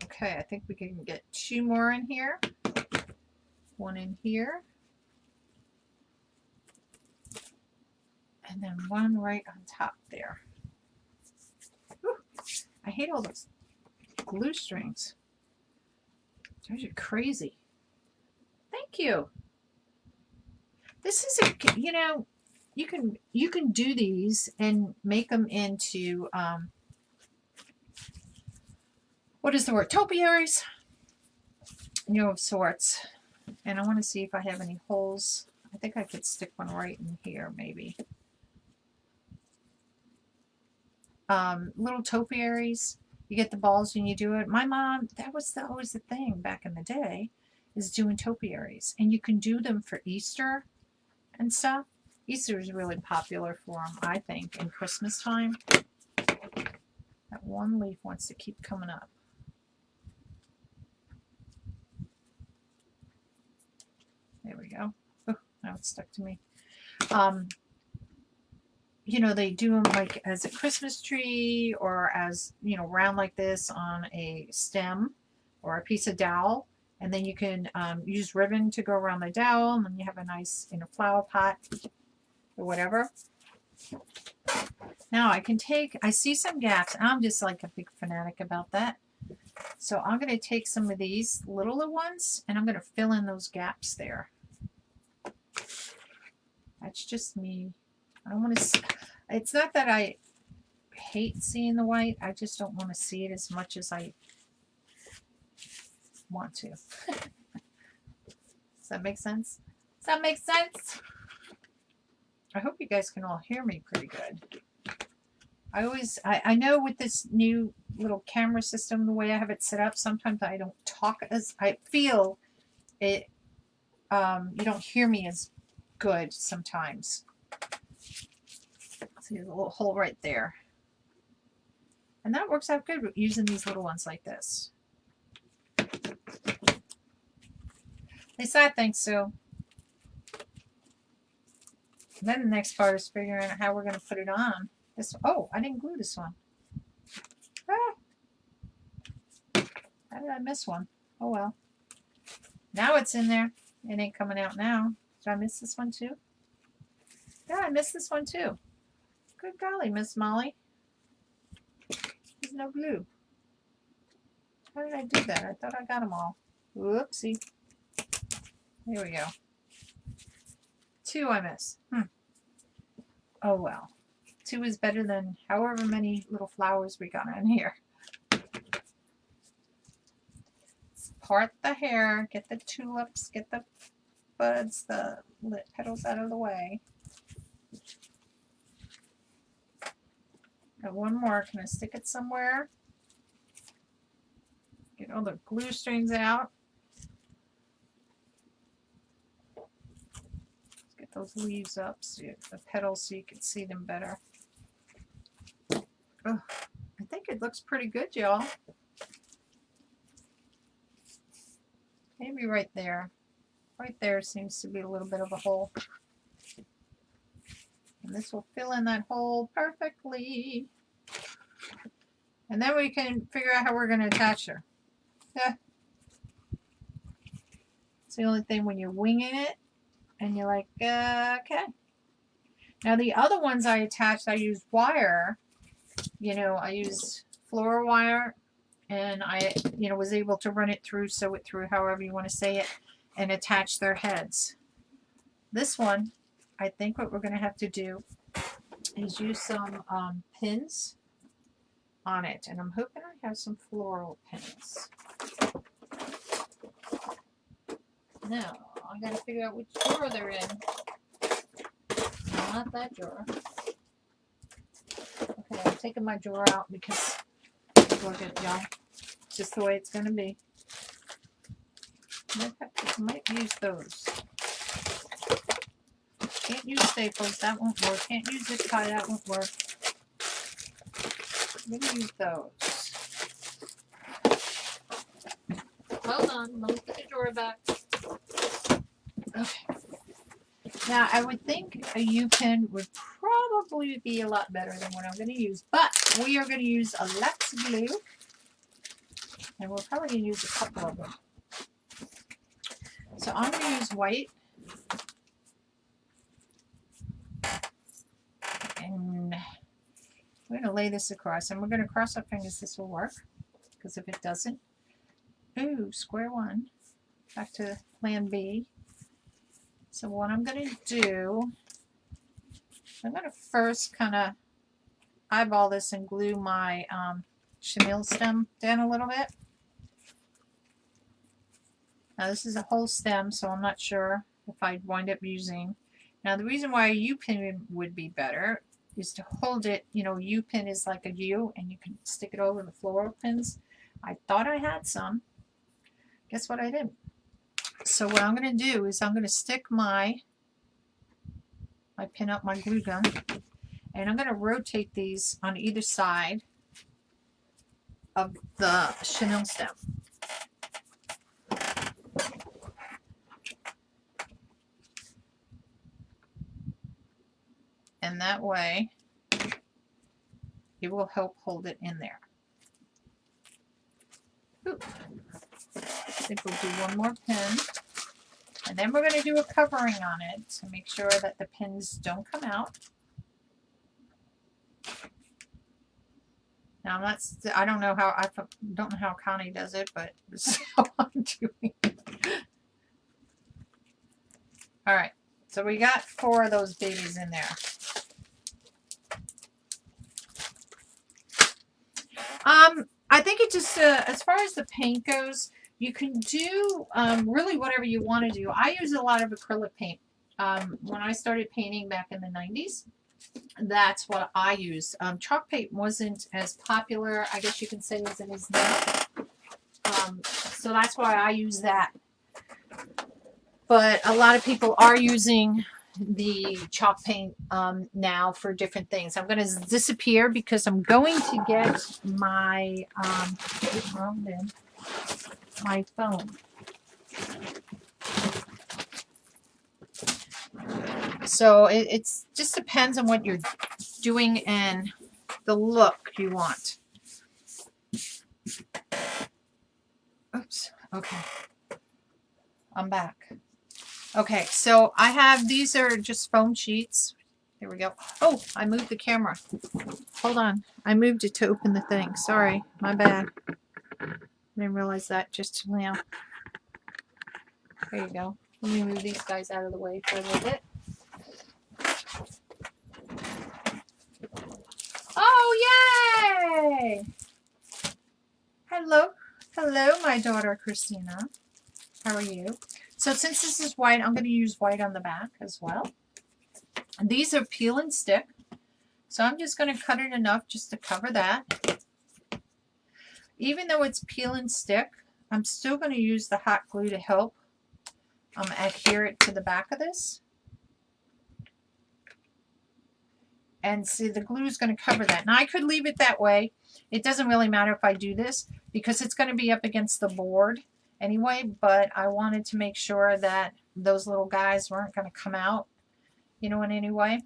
Okay, I think we can get 2 more in here. 1 in here. And then 1 right on top there. Whew. I hate all those glue strings. Those are crazy. Thank you. This is a, you know, you can do these and make them into what is the word? Topiaries, you know, of sorts. And I want to see if I have any holes. I think I could stick one right in here, maybe. Little topiaries. You get the balls when you do it. My mom, that was always the thing back in the day, is doing topiaries. And you can do them for Easter and stuff. Easter is really popular for them, I think, in Christmas time. That one leaf wants to keep coming up. There we go. Oh, now it's stuck to me. You know, they do them like as a Christmas tree or as, you know, round like this on a stem or a piece of dowel. And then you can use ribbon to go around the dowel, and then you have a nice, you know, flower pot or whatever. Now I can take, I see some gaps. I'm just like a big fanatic about that. So I'm going to take some of these littler ones and I'm going to fill in those gaps there. That's just me. I don't want to see, it's not that I hate seeing the white. I just don't want to see it as much as I want to. Does that make sense? Does that make sense? I hope you guys can all hear me pretty good. I know with this new little camera system, the way I have it set up, sometimes I don't talk as, I feel it, you don't hear me as good sometimes. See, there's a little hole right there. And that works out good with using these little ones like this. At least I think so. And then the next part is figuring out how we're going to put it on. This, oh, I didn't glue this one. Ah. How did I miss one? Oh well. Now it's in there. It ain't coming out now. Did I miss this one too? Yeah, I missed this one too. Good golly, Miss Molly. There's no glue. How did I do that? I thought I got them all. Whoopsie. Here we go. 2 I missed. Oh well. 2 is better than however many little flowers we got in here. Let's part the hair, get the tulips, get the buds, the petals out of the way. Got 1 more. Can I stick it somewhere? Get all the glue strings out. Let's get those leaves up, so the petals, so you can see them better. Oh, I think it looks pretty good, y'all. Maybe right there. Right there seems to be a little bit of a hole. And this will fill in that hole perfectly. And then we can figure out how we're going to attach her. Yeah. It's the only thing when you're winging it and you're like, okay. Now the other ones I attached, I used wire. You know, I used floor wire, and I, you know, was able to run it through, sew it through, however you want to say it, and attach their heads. This one, I think what we're going to have to do is use some pins on it, and I'm hoping I have some floral pins. Now, I got to figure out which drawer they're in. No, not that drawer. Okay, I'm taking my drawer out because, look at y'all, just the way it's going to be. I might use those. Can't use staples, that won't work. Can't use zip tie, that won't work. I'm going to use those. Hold on, let me put the drawer back. Okay. Now, I would think a U-pin would probably be a lot better than what I'm going to use, but we are going to use a Lex glue, and we're probably going to use a couple of them. So I'm going to use white, and we're going to lay this across, and we're going to cross our fingers this will work, because if it doesn't, ooh, square one, back to plan B. So what I'm going to do, I'm going to first kind of eyeball this and glue my chenille stem down a little bit. Now this is a whole stem, so I'm not sure if I'd wind up using. Now the reason why a U-pin would be better is to hold it, you know, U-pin is like a U, and you can stick it over the floral pins. I thought I had some. Guess what I didn't. So what I'm going to do is I'm going to stick my pin up my glue gun, and I'm going to rotate these on either side of the chenille stem. And that way it will help hold it in there. Ooh. I think we'll do one more pin, and then we're going to do a covering on it to make sure that the pins don't come out. Now I don't know how Connie does it, but this is how I'm doing it. All right, so we got 4 of those babies in there. I think it just, as far as the paint goes, you can do really whatever you want to do. I use a lot of acrylic paint. When I started painting back in the 90s, that's what I used. Chalk paint wasn't as popular, I guess you can say, as it is now. So that's why I use that. But a lot of people are using the chalk paint now for different things. I'm going to disappear because I'm going to get my my phone. So it just depends on what you're doing and the look you want. Oops. Okay. I'm back. Okay, so I have, these are just foam sheets. There we go. Oh, I moved the camera. Hold on. I moved it to open the thing. Sorry, my bad. I didn't realize that just now. There you go. Let me move these guys out of the way for a little bit. Oh, yay! Hello. Hello, my daughter, Christina. How are you? So since this is white, I'm going to use white on the back as well. And these are peel and stick. So I'm just going to cut it enough just to cover that. Even though it's peel and stick, I'm still going to use the hot glue to help adhere it to the back of this. And see, the glue is going to cover that. Now I could leave it that way. It doesn't really matter if I do this because it's going to be up against the board anyway, but I wanted to make sure that those little guys weren't going to come out, you know, in any way.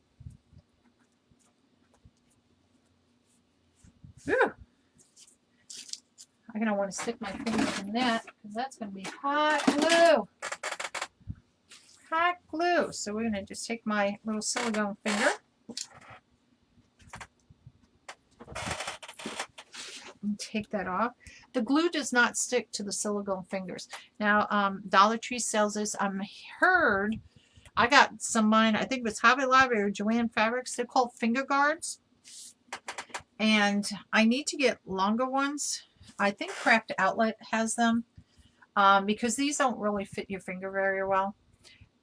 Whew. I'm going to want to stick my fingers in that because that's going to be hot glue. Hot glue. So we're going to just take my little silicone finger take that off. The glue does not stick to the silicone fingers. Now, Dollar Tree sells this. I heard, I got some mine, I think it was Hobby Lobby or Joann Fabrics. They're called finger guards. And I need to get longer ones. I think Craft Outlet has them because these don't really fit your finger very well.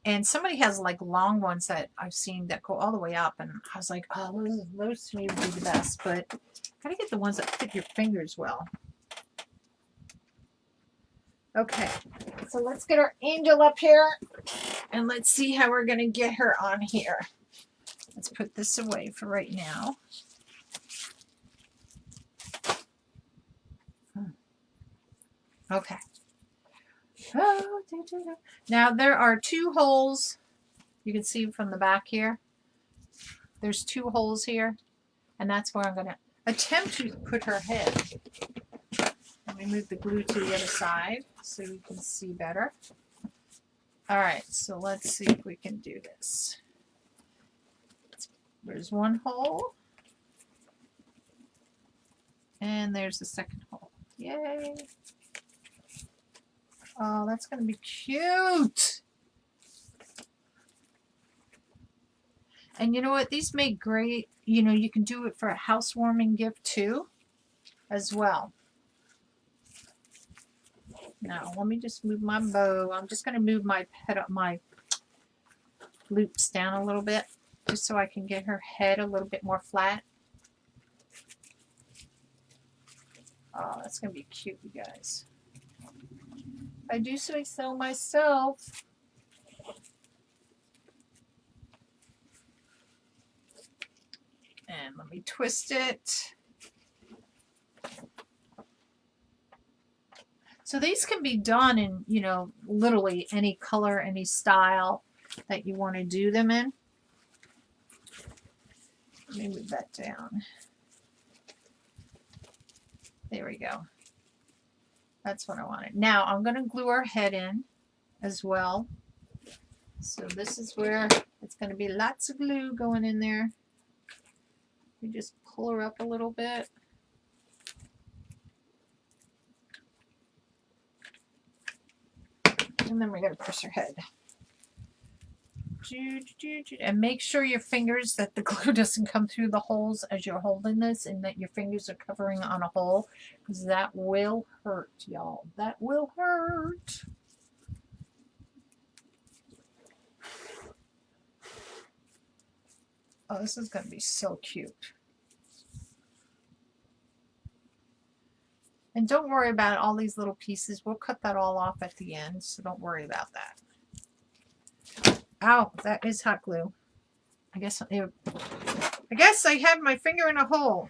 And somebody has like long ones that I've seen that go all the way up. And I was like, oh, those to me would be the best. But gotta get the ones that fit your fingers well. Okay, so let's get our angel up here. And let's see how we're going to get her on here. Let's put this away for right now. Okay. Now there are 2 holes. You can see from the back here. There's 2 holes here. And that's where I'm going to attempt to put her head. Let me move the glue to the other side so you can see better. All right, so let's see if we can do this. There's 1 hole. And there's the second hole. Yay. Oh, that's going to be cute. And you know what? These make great, you know, you can do it for a housewarming gift too, as well. Now, let me just move my bow. I'm just going to move my loops down a little bit, just so I can get her head a little bit more flat. Oh, that's going to be cute, you guys. I do say so myself. And let me twist it. So these can be done in, you know, literally any color, any style that you want to do them in. Let me move that down. There we go. That's what I wanted. Now I'm going to glue our head in as well. So this is where it's going to be lots of glue going in there. You just pull her up a little bit. And then we're going to push her head. And make sure your fingers, that the glue doesn't come through the holes as you're holding this, and that your fingers are covering on a hole, because that will hurt, y'all. That will hurt. Oh, this is going to be so cute. And don't worry about all these little pieces. We'll cut that all off at the end, so don't worry about that. Ow, that is hot glue. I guess I had my finger in a hole.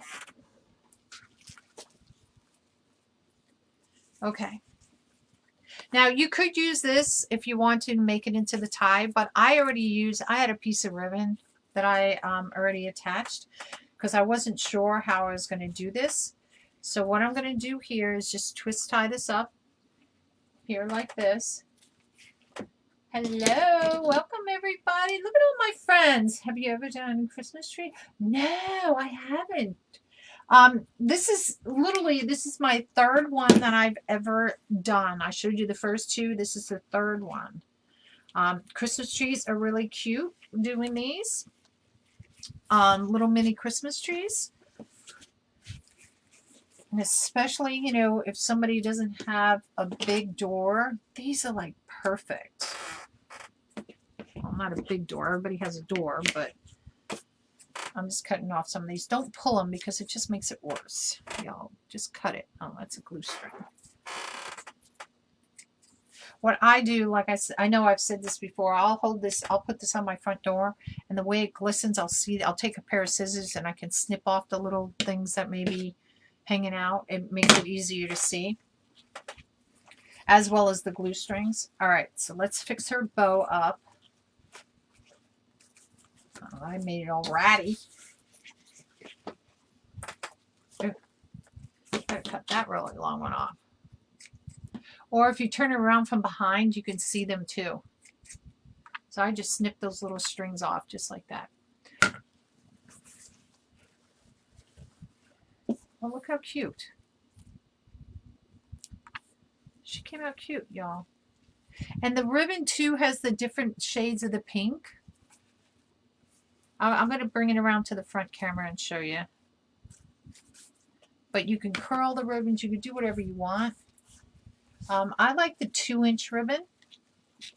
Okay. Now you could use this if you want to make it into the tie, but I had a piece of ribbon that I already attached because I wasn't sure how I was going to do this. So what I'm going to do here is just twist tie this up here like this. Hello, welcome everybody. Look at all my friends. Have you ever done a Christmas tree? No, I haven't. This is my 3rd one that I've ever done. I showed you the first 2. This is the 3rd one. Christmas trees are really cute doing these. Little mini Christmas trees. And especially, you know, if somebody doesn't have a big door, these are like perfect. Well, not a big door. Everybody has a door, but I'm just cutting off some of these. Don't pull them because it just makes it worse. Y'all, just cut it. Oh, that's a glue string. What I do, like I said, I know I've said this before, I'll hold this, I'll put this on my front door, and the way it glistens, I'll take a pair of scissors and I can snip off the little things that may be hanging out. It makes it easier to see, as well as the glue strings. All right, so let's fix her bow up. Oh, I made it all ratty. Gotta cut that really long one off. Or if you turn it around from behind, you can see them too. So I just snip those little strings off just like that. Well, look how cute. She came out cute, y'all. And the ribbon too has the different shades of the pink. I'm going to bring it around to the front camera and show you. But you can curl the ribbons. You can do whatever you want. I like the 2-inch ribbon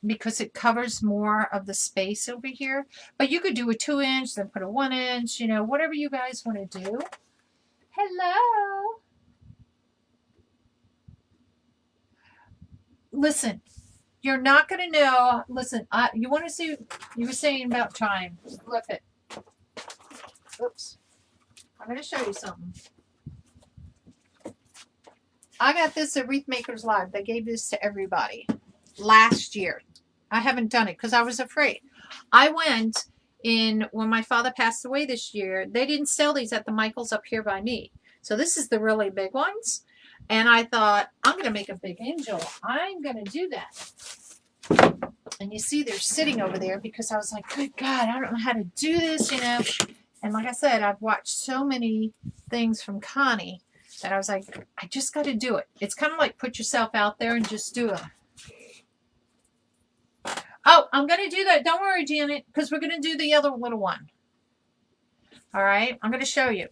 because it covers more of the space over here. But you could do a 2-inch, then put a 1-inch, you know, whatever you guys want to do. Hello. Listen, you're not going to know. Listen, you want to see, you were saying about time. Look it. Oops. I'm going to show you something. I got this at Wreath Makers Live. They gave this to everybody last year. I haven't done it because I was afraid. I went in when my father passed away this year. They didn't sell these at the Michaels up here by me. So this is the really big ones. And I thought, I'm going to make a big angel. I'm going to do that. And you see they're sitting over there because I was like, good God, I don't know how to do this, you know. And like I said, I've watched so many things from Connie that I was like, I just got to do it. It's kind of like put yourself out there and just do it. Oh, I'm going to do that. Don't worry, Janet, because we're going to do the other little one. All right, I'm going to show you.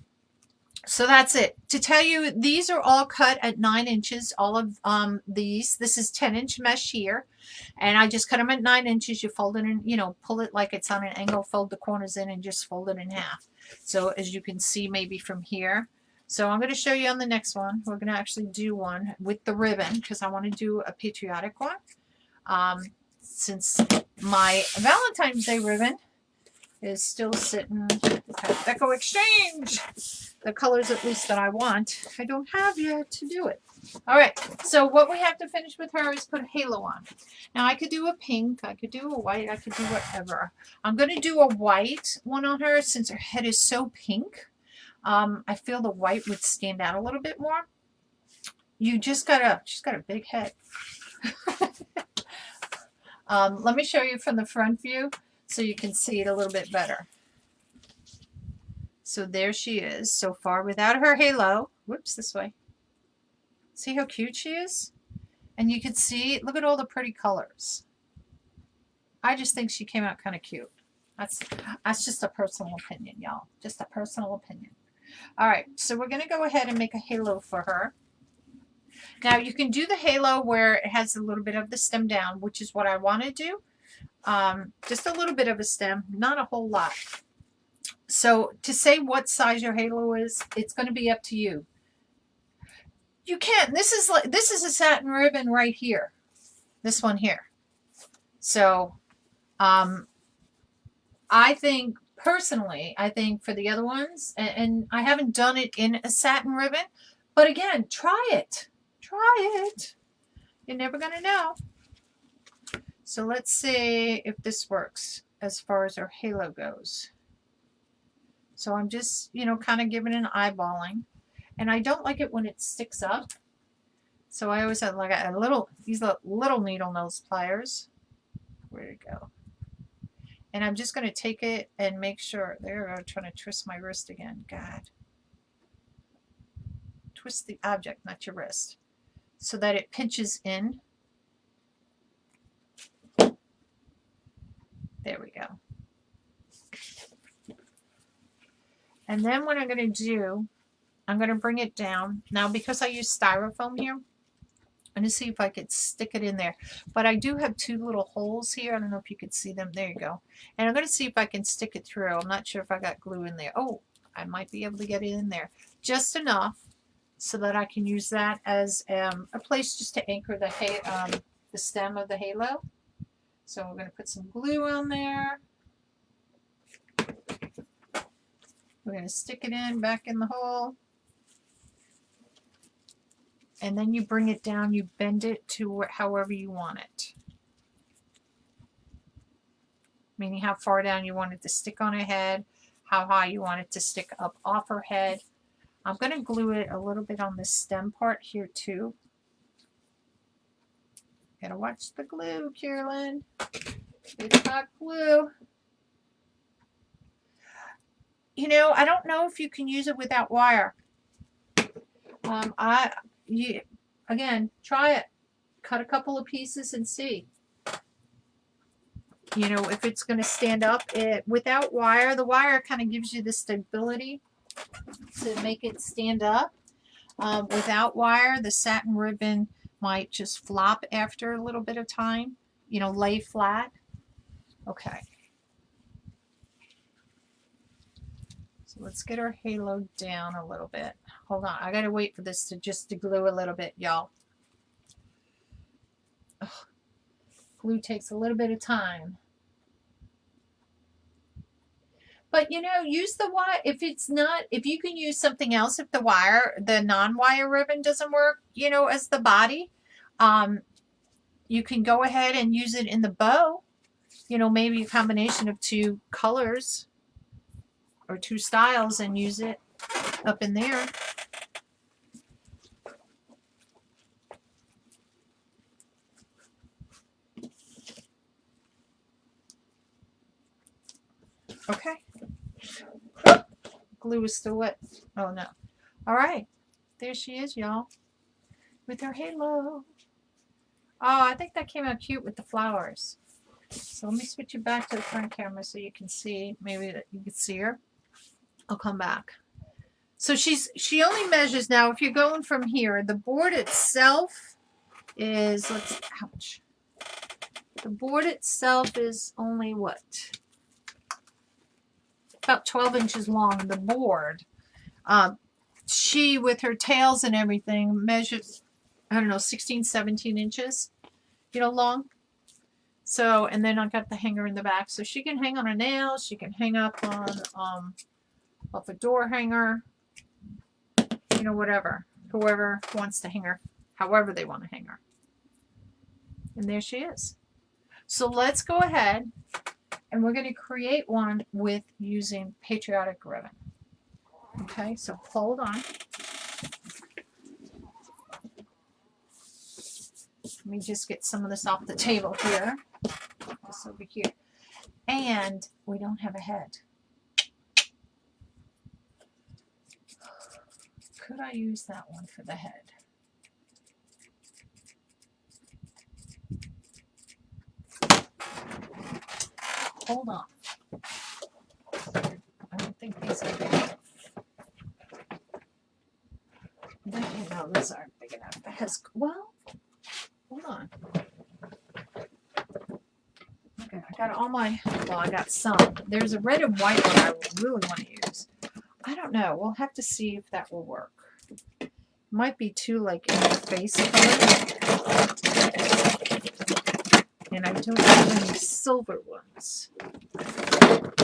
So that's it. To tell you, these are all cut at 9 inches. All of these. This is 10-inch mesh here. And I just cut them at 9 inches. You fold it in, you know, pull it like it's on an angle, fold the corners in, and just fold it in half. So as you can see maybe from here. So I'm going to show you on the next one. We're going to actually do one with the ribbon because I want to do a patriotic one. Since my Valentine's Day ribbon is still sitting at Deco Exchange. The colors at least that I want. I don't have yet to do it. All right. So what we have to finish with her is put a halo on. Now I could do a pink. I could do a white. I could do whatever. I'm going to do a white one on her since her head is so pink. I feel the white would stand out a little bit more. You just gotta, she's got a big head. Let me show you from the front view so you can see it a little bit better. So there she is so far without her halo. Whoops, this way. See how cute she is? And you can see, look at all the pretty colors. I just think she came out kind of cute. That's just a personal opinion, y'all. Just a personal opinion. All right, so we're going to go ahead and make a halo for her. Now, you can do the halo where it has a little bit of the stem down, which is what I want to do. Just a little bit of a stem, not a whole lot. So to say what size your halo is, it's going to be up to you. You can't. This is a satin ribbon right here. This one here. So I think personally, I think for the other ones, and I haven't done it in a satin ribbon, but again, try it. Try it. You're never going to know. So let's see if this works as far as our halo goes. So I'm just, you know, kind of giving an eyeballing. And I don't like it when it sticks up. So I always have like a little, these little needle nose pliers. Where'd it go? And I'm just going to take it and make sure. There, I'm trying to twist my wrist again. God. Twist the object, not your wrist. So that it pinches in. There we go. And then what I'm going to do, I'm going to bring it down. Now, because I use styrofoam here, I'm going to see if I could stick it in there. But I do have two little holes here. I don't know if you could see them. There you go. And I'm going to see if I can stick it through. I'm not sure if I got glue in there. Oh, I might be able to get it in there. Just enough so that I can use that as a place just to anchor the stem of the halo. So we're going to put some glue on there. We're going to stick it in back in the hole. And then you bring it down, you bend it to however you want it. Meaning how far down you want it to stick on her head, how high you want it to stick up off her head. I'm going to glue it a little bit on the stem part here too. Gotta watch the glue, Carolynne. It's hot glue. You know, I don't know if you can use it without wire. Again, try it. cut a couple of pieces and see. You know, if it's going to stand up. Without wire, the wire kind of gives you the stability to make it stand up. Without wire, the satin ribbon might just flop after a little bit of time, you know, lay flat. Okay. So let's get our halo down a little bit. Hold on. I got to wait for this to just to glue a little bit, y'all. Glue takes a little bit of time. But, you know, use the wire. If you can use something else, if the non-wire ribbon doesn't work, you know, as the body, you can go ahead and use it in the bow. You know, maybe a combination of 2 colors or 2 styles and use it up in there. Okay. Glue is still wet. Oh no. All right. There she is, y'all. With her halo. Oh, I think that came out cute with the flowers. So let me switch you back to the front camera so you can see, maybe that you can see her. I'll come back. So she only measures now, if you're going from here, the board itself is, ouch. The board itself is only what? About 12 inches long, the board. She, with her tails and everything, measures, I don't know, 16, 17 inches, you know, long. So, and then I've got the hanger in the back. So she can hang on a nail. She can hang up on, off a door hanger, you know, whatever. Whoever wants to hang her, however they want to hang her. And there she is. So let's go ahead. And we're going to create one with using patriotic ribbon. Okay, so hold on. Let me just get some of this off the table here. This over here. And we don't have a head. Could I use that one for the head? Hold on. I don't think these are big enough. No, those aren't big enough. Because, well, hold on. Okay, I got all my, well, I got some. There's a red and white one I really want to use. I don't know. We'll have to see if that will work. Might be too, like, in the face color. And I don't have any silver ones.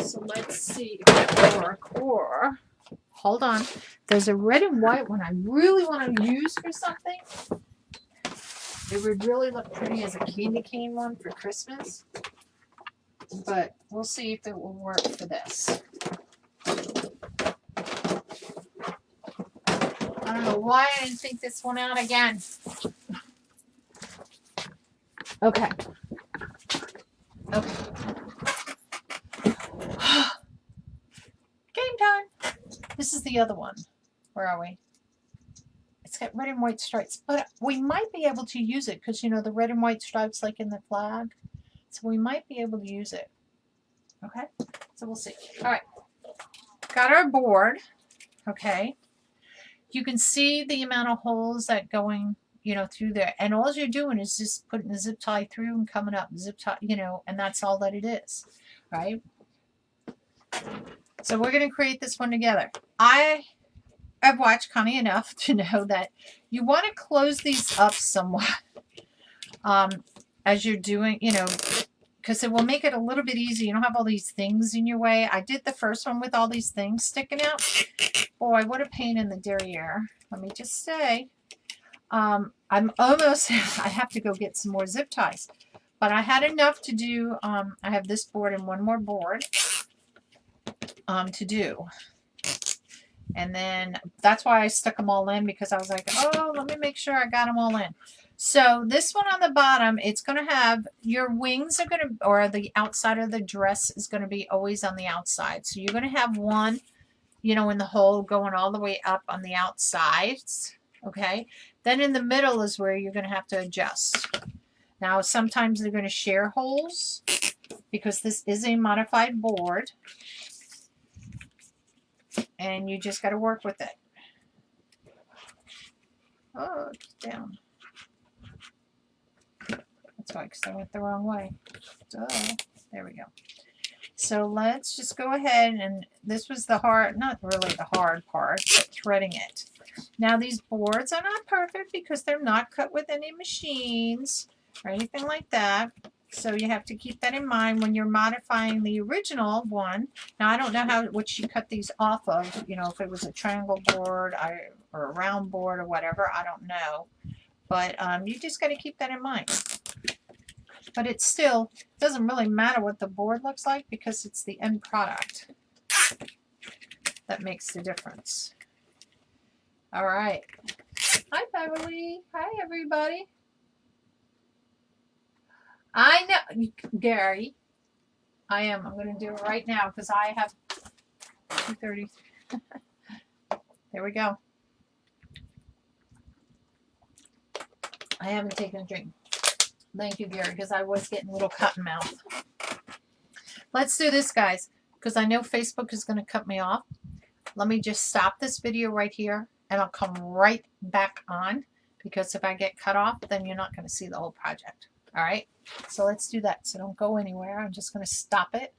So let's see if that will work. Or, hold on. There's a red and white one I really want to use for something. It would really look pretty as a candy cane one for Christmas. But we'll see if it will work for this. I don't know why I didn't think this one out again. Okay. Okay. Game time. This is the other one. Where are we? It's got red and white stripes, but we might be able to use it because, you know, the red and white stripes like in the flag. So we might be able to use it. Okay. So we'll see. All right. Got our board. Okay. You can see the amount of holes that going, you know, through there. And all you're doing is just putting the zip tie through and coming up. Zip tie, you know, and that's all that it is. Right? So we're going to create this one together. I've watched Connie enough to know that you want to close these up somewhat as you're doing, you know, because it will make it a little bit easier. You don't have all these things in your way. I did the first one with all these things sticking out. Boy, what a pain in the derriere. Let me just say, I'm almost, I have to go get some more zip ties. But I had enough to do, I have this board and one more board to do. And then that's why I stuck them all in, because I was like, oh, let me make sure I got them all in. So this one on the bottom, it's going to have, your wings are going to, or the outside of the dress is going to be always on the outside. So you're going to have one, you know, in the hole going all the way up on the outsides. Okay. Then in the middle is where you're going to have to adjust. Now, sometimes they're going to share holes because this is a modified board. And you just got to work with it. Oh, it's down. That's why, because I went the wrong way. Duh. There we go. So let's just go ahead, and this was the hard, not really the hard part, but threading it. Now these boards are not perfect because they're not cut with any machines or anything like that. So you have to keep that in mind when you're modifying the original one. Now I don't know what she cut these off of, you know, if it was a triangle board or a round board or whatever, I don't know. But you just got to keep that in mind. But it still doesn't really matter what the board looks like because it's the end product that makes the difference. All right. Hi, Beverly. Hi, everybody. I know, Gary. I'm going to do it right now because I have 2:30. There we go. I haven't taken a drink. Thank you, Gary, because I was getting a little cotton mouth. Let's do this, guys, because I know Facebook is going to cut me off. Let me just stop this video right here, and I'll come right back on, because if I get cut off, then you're not going to see the whole project. All right? So let's do that. So don't go anywhere. I'm just going to stop it.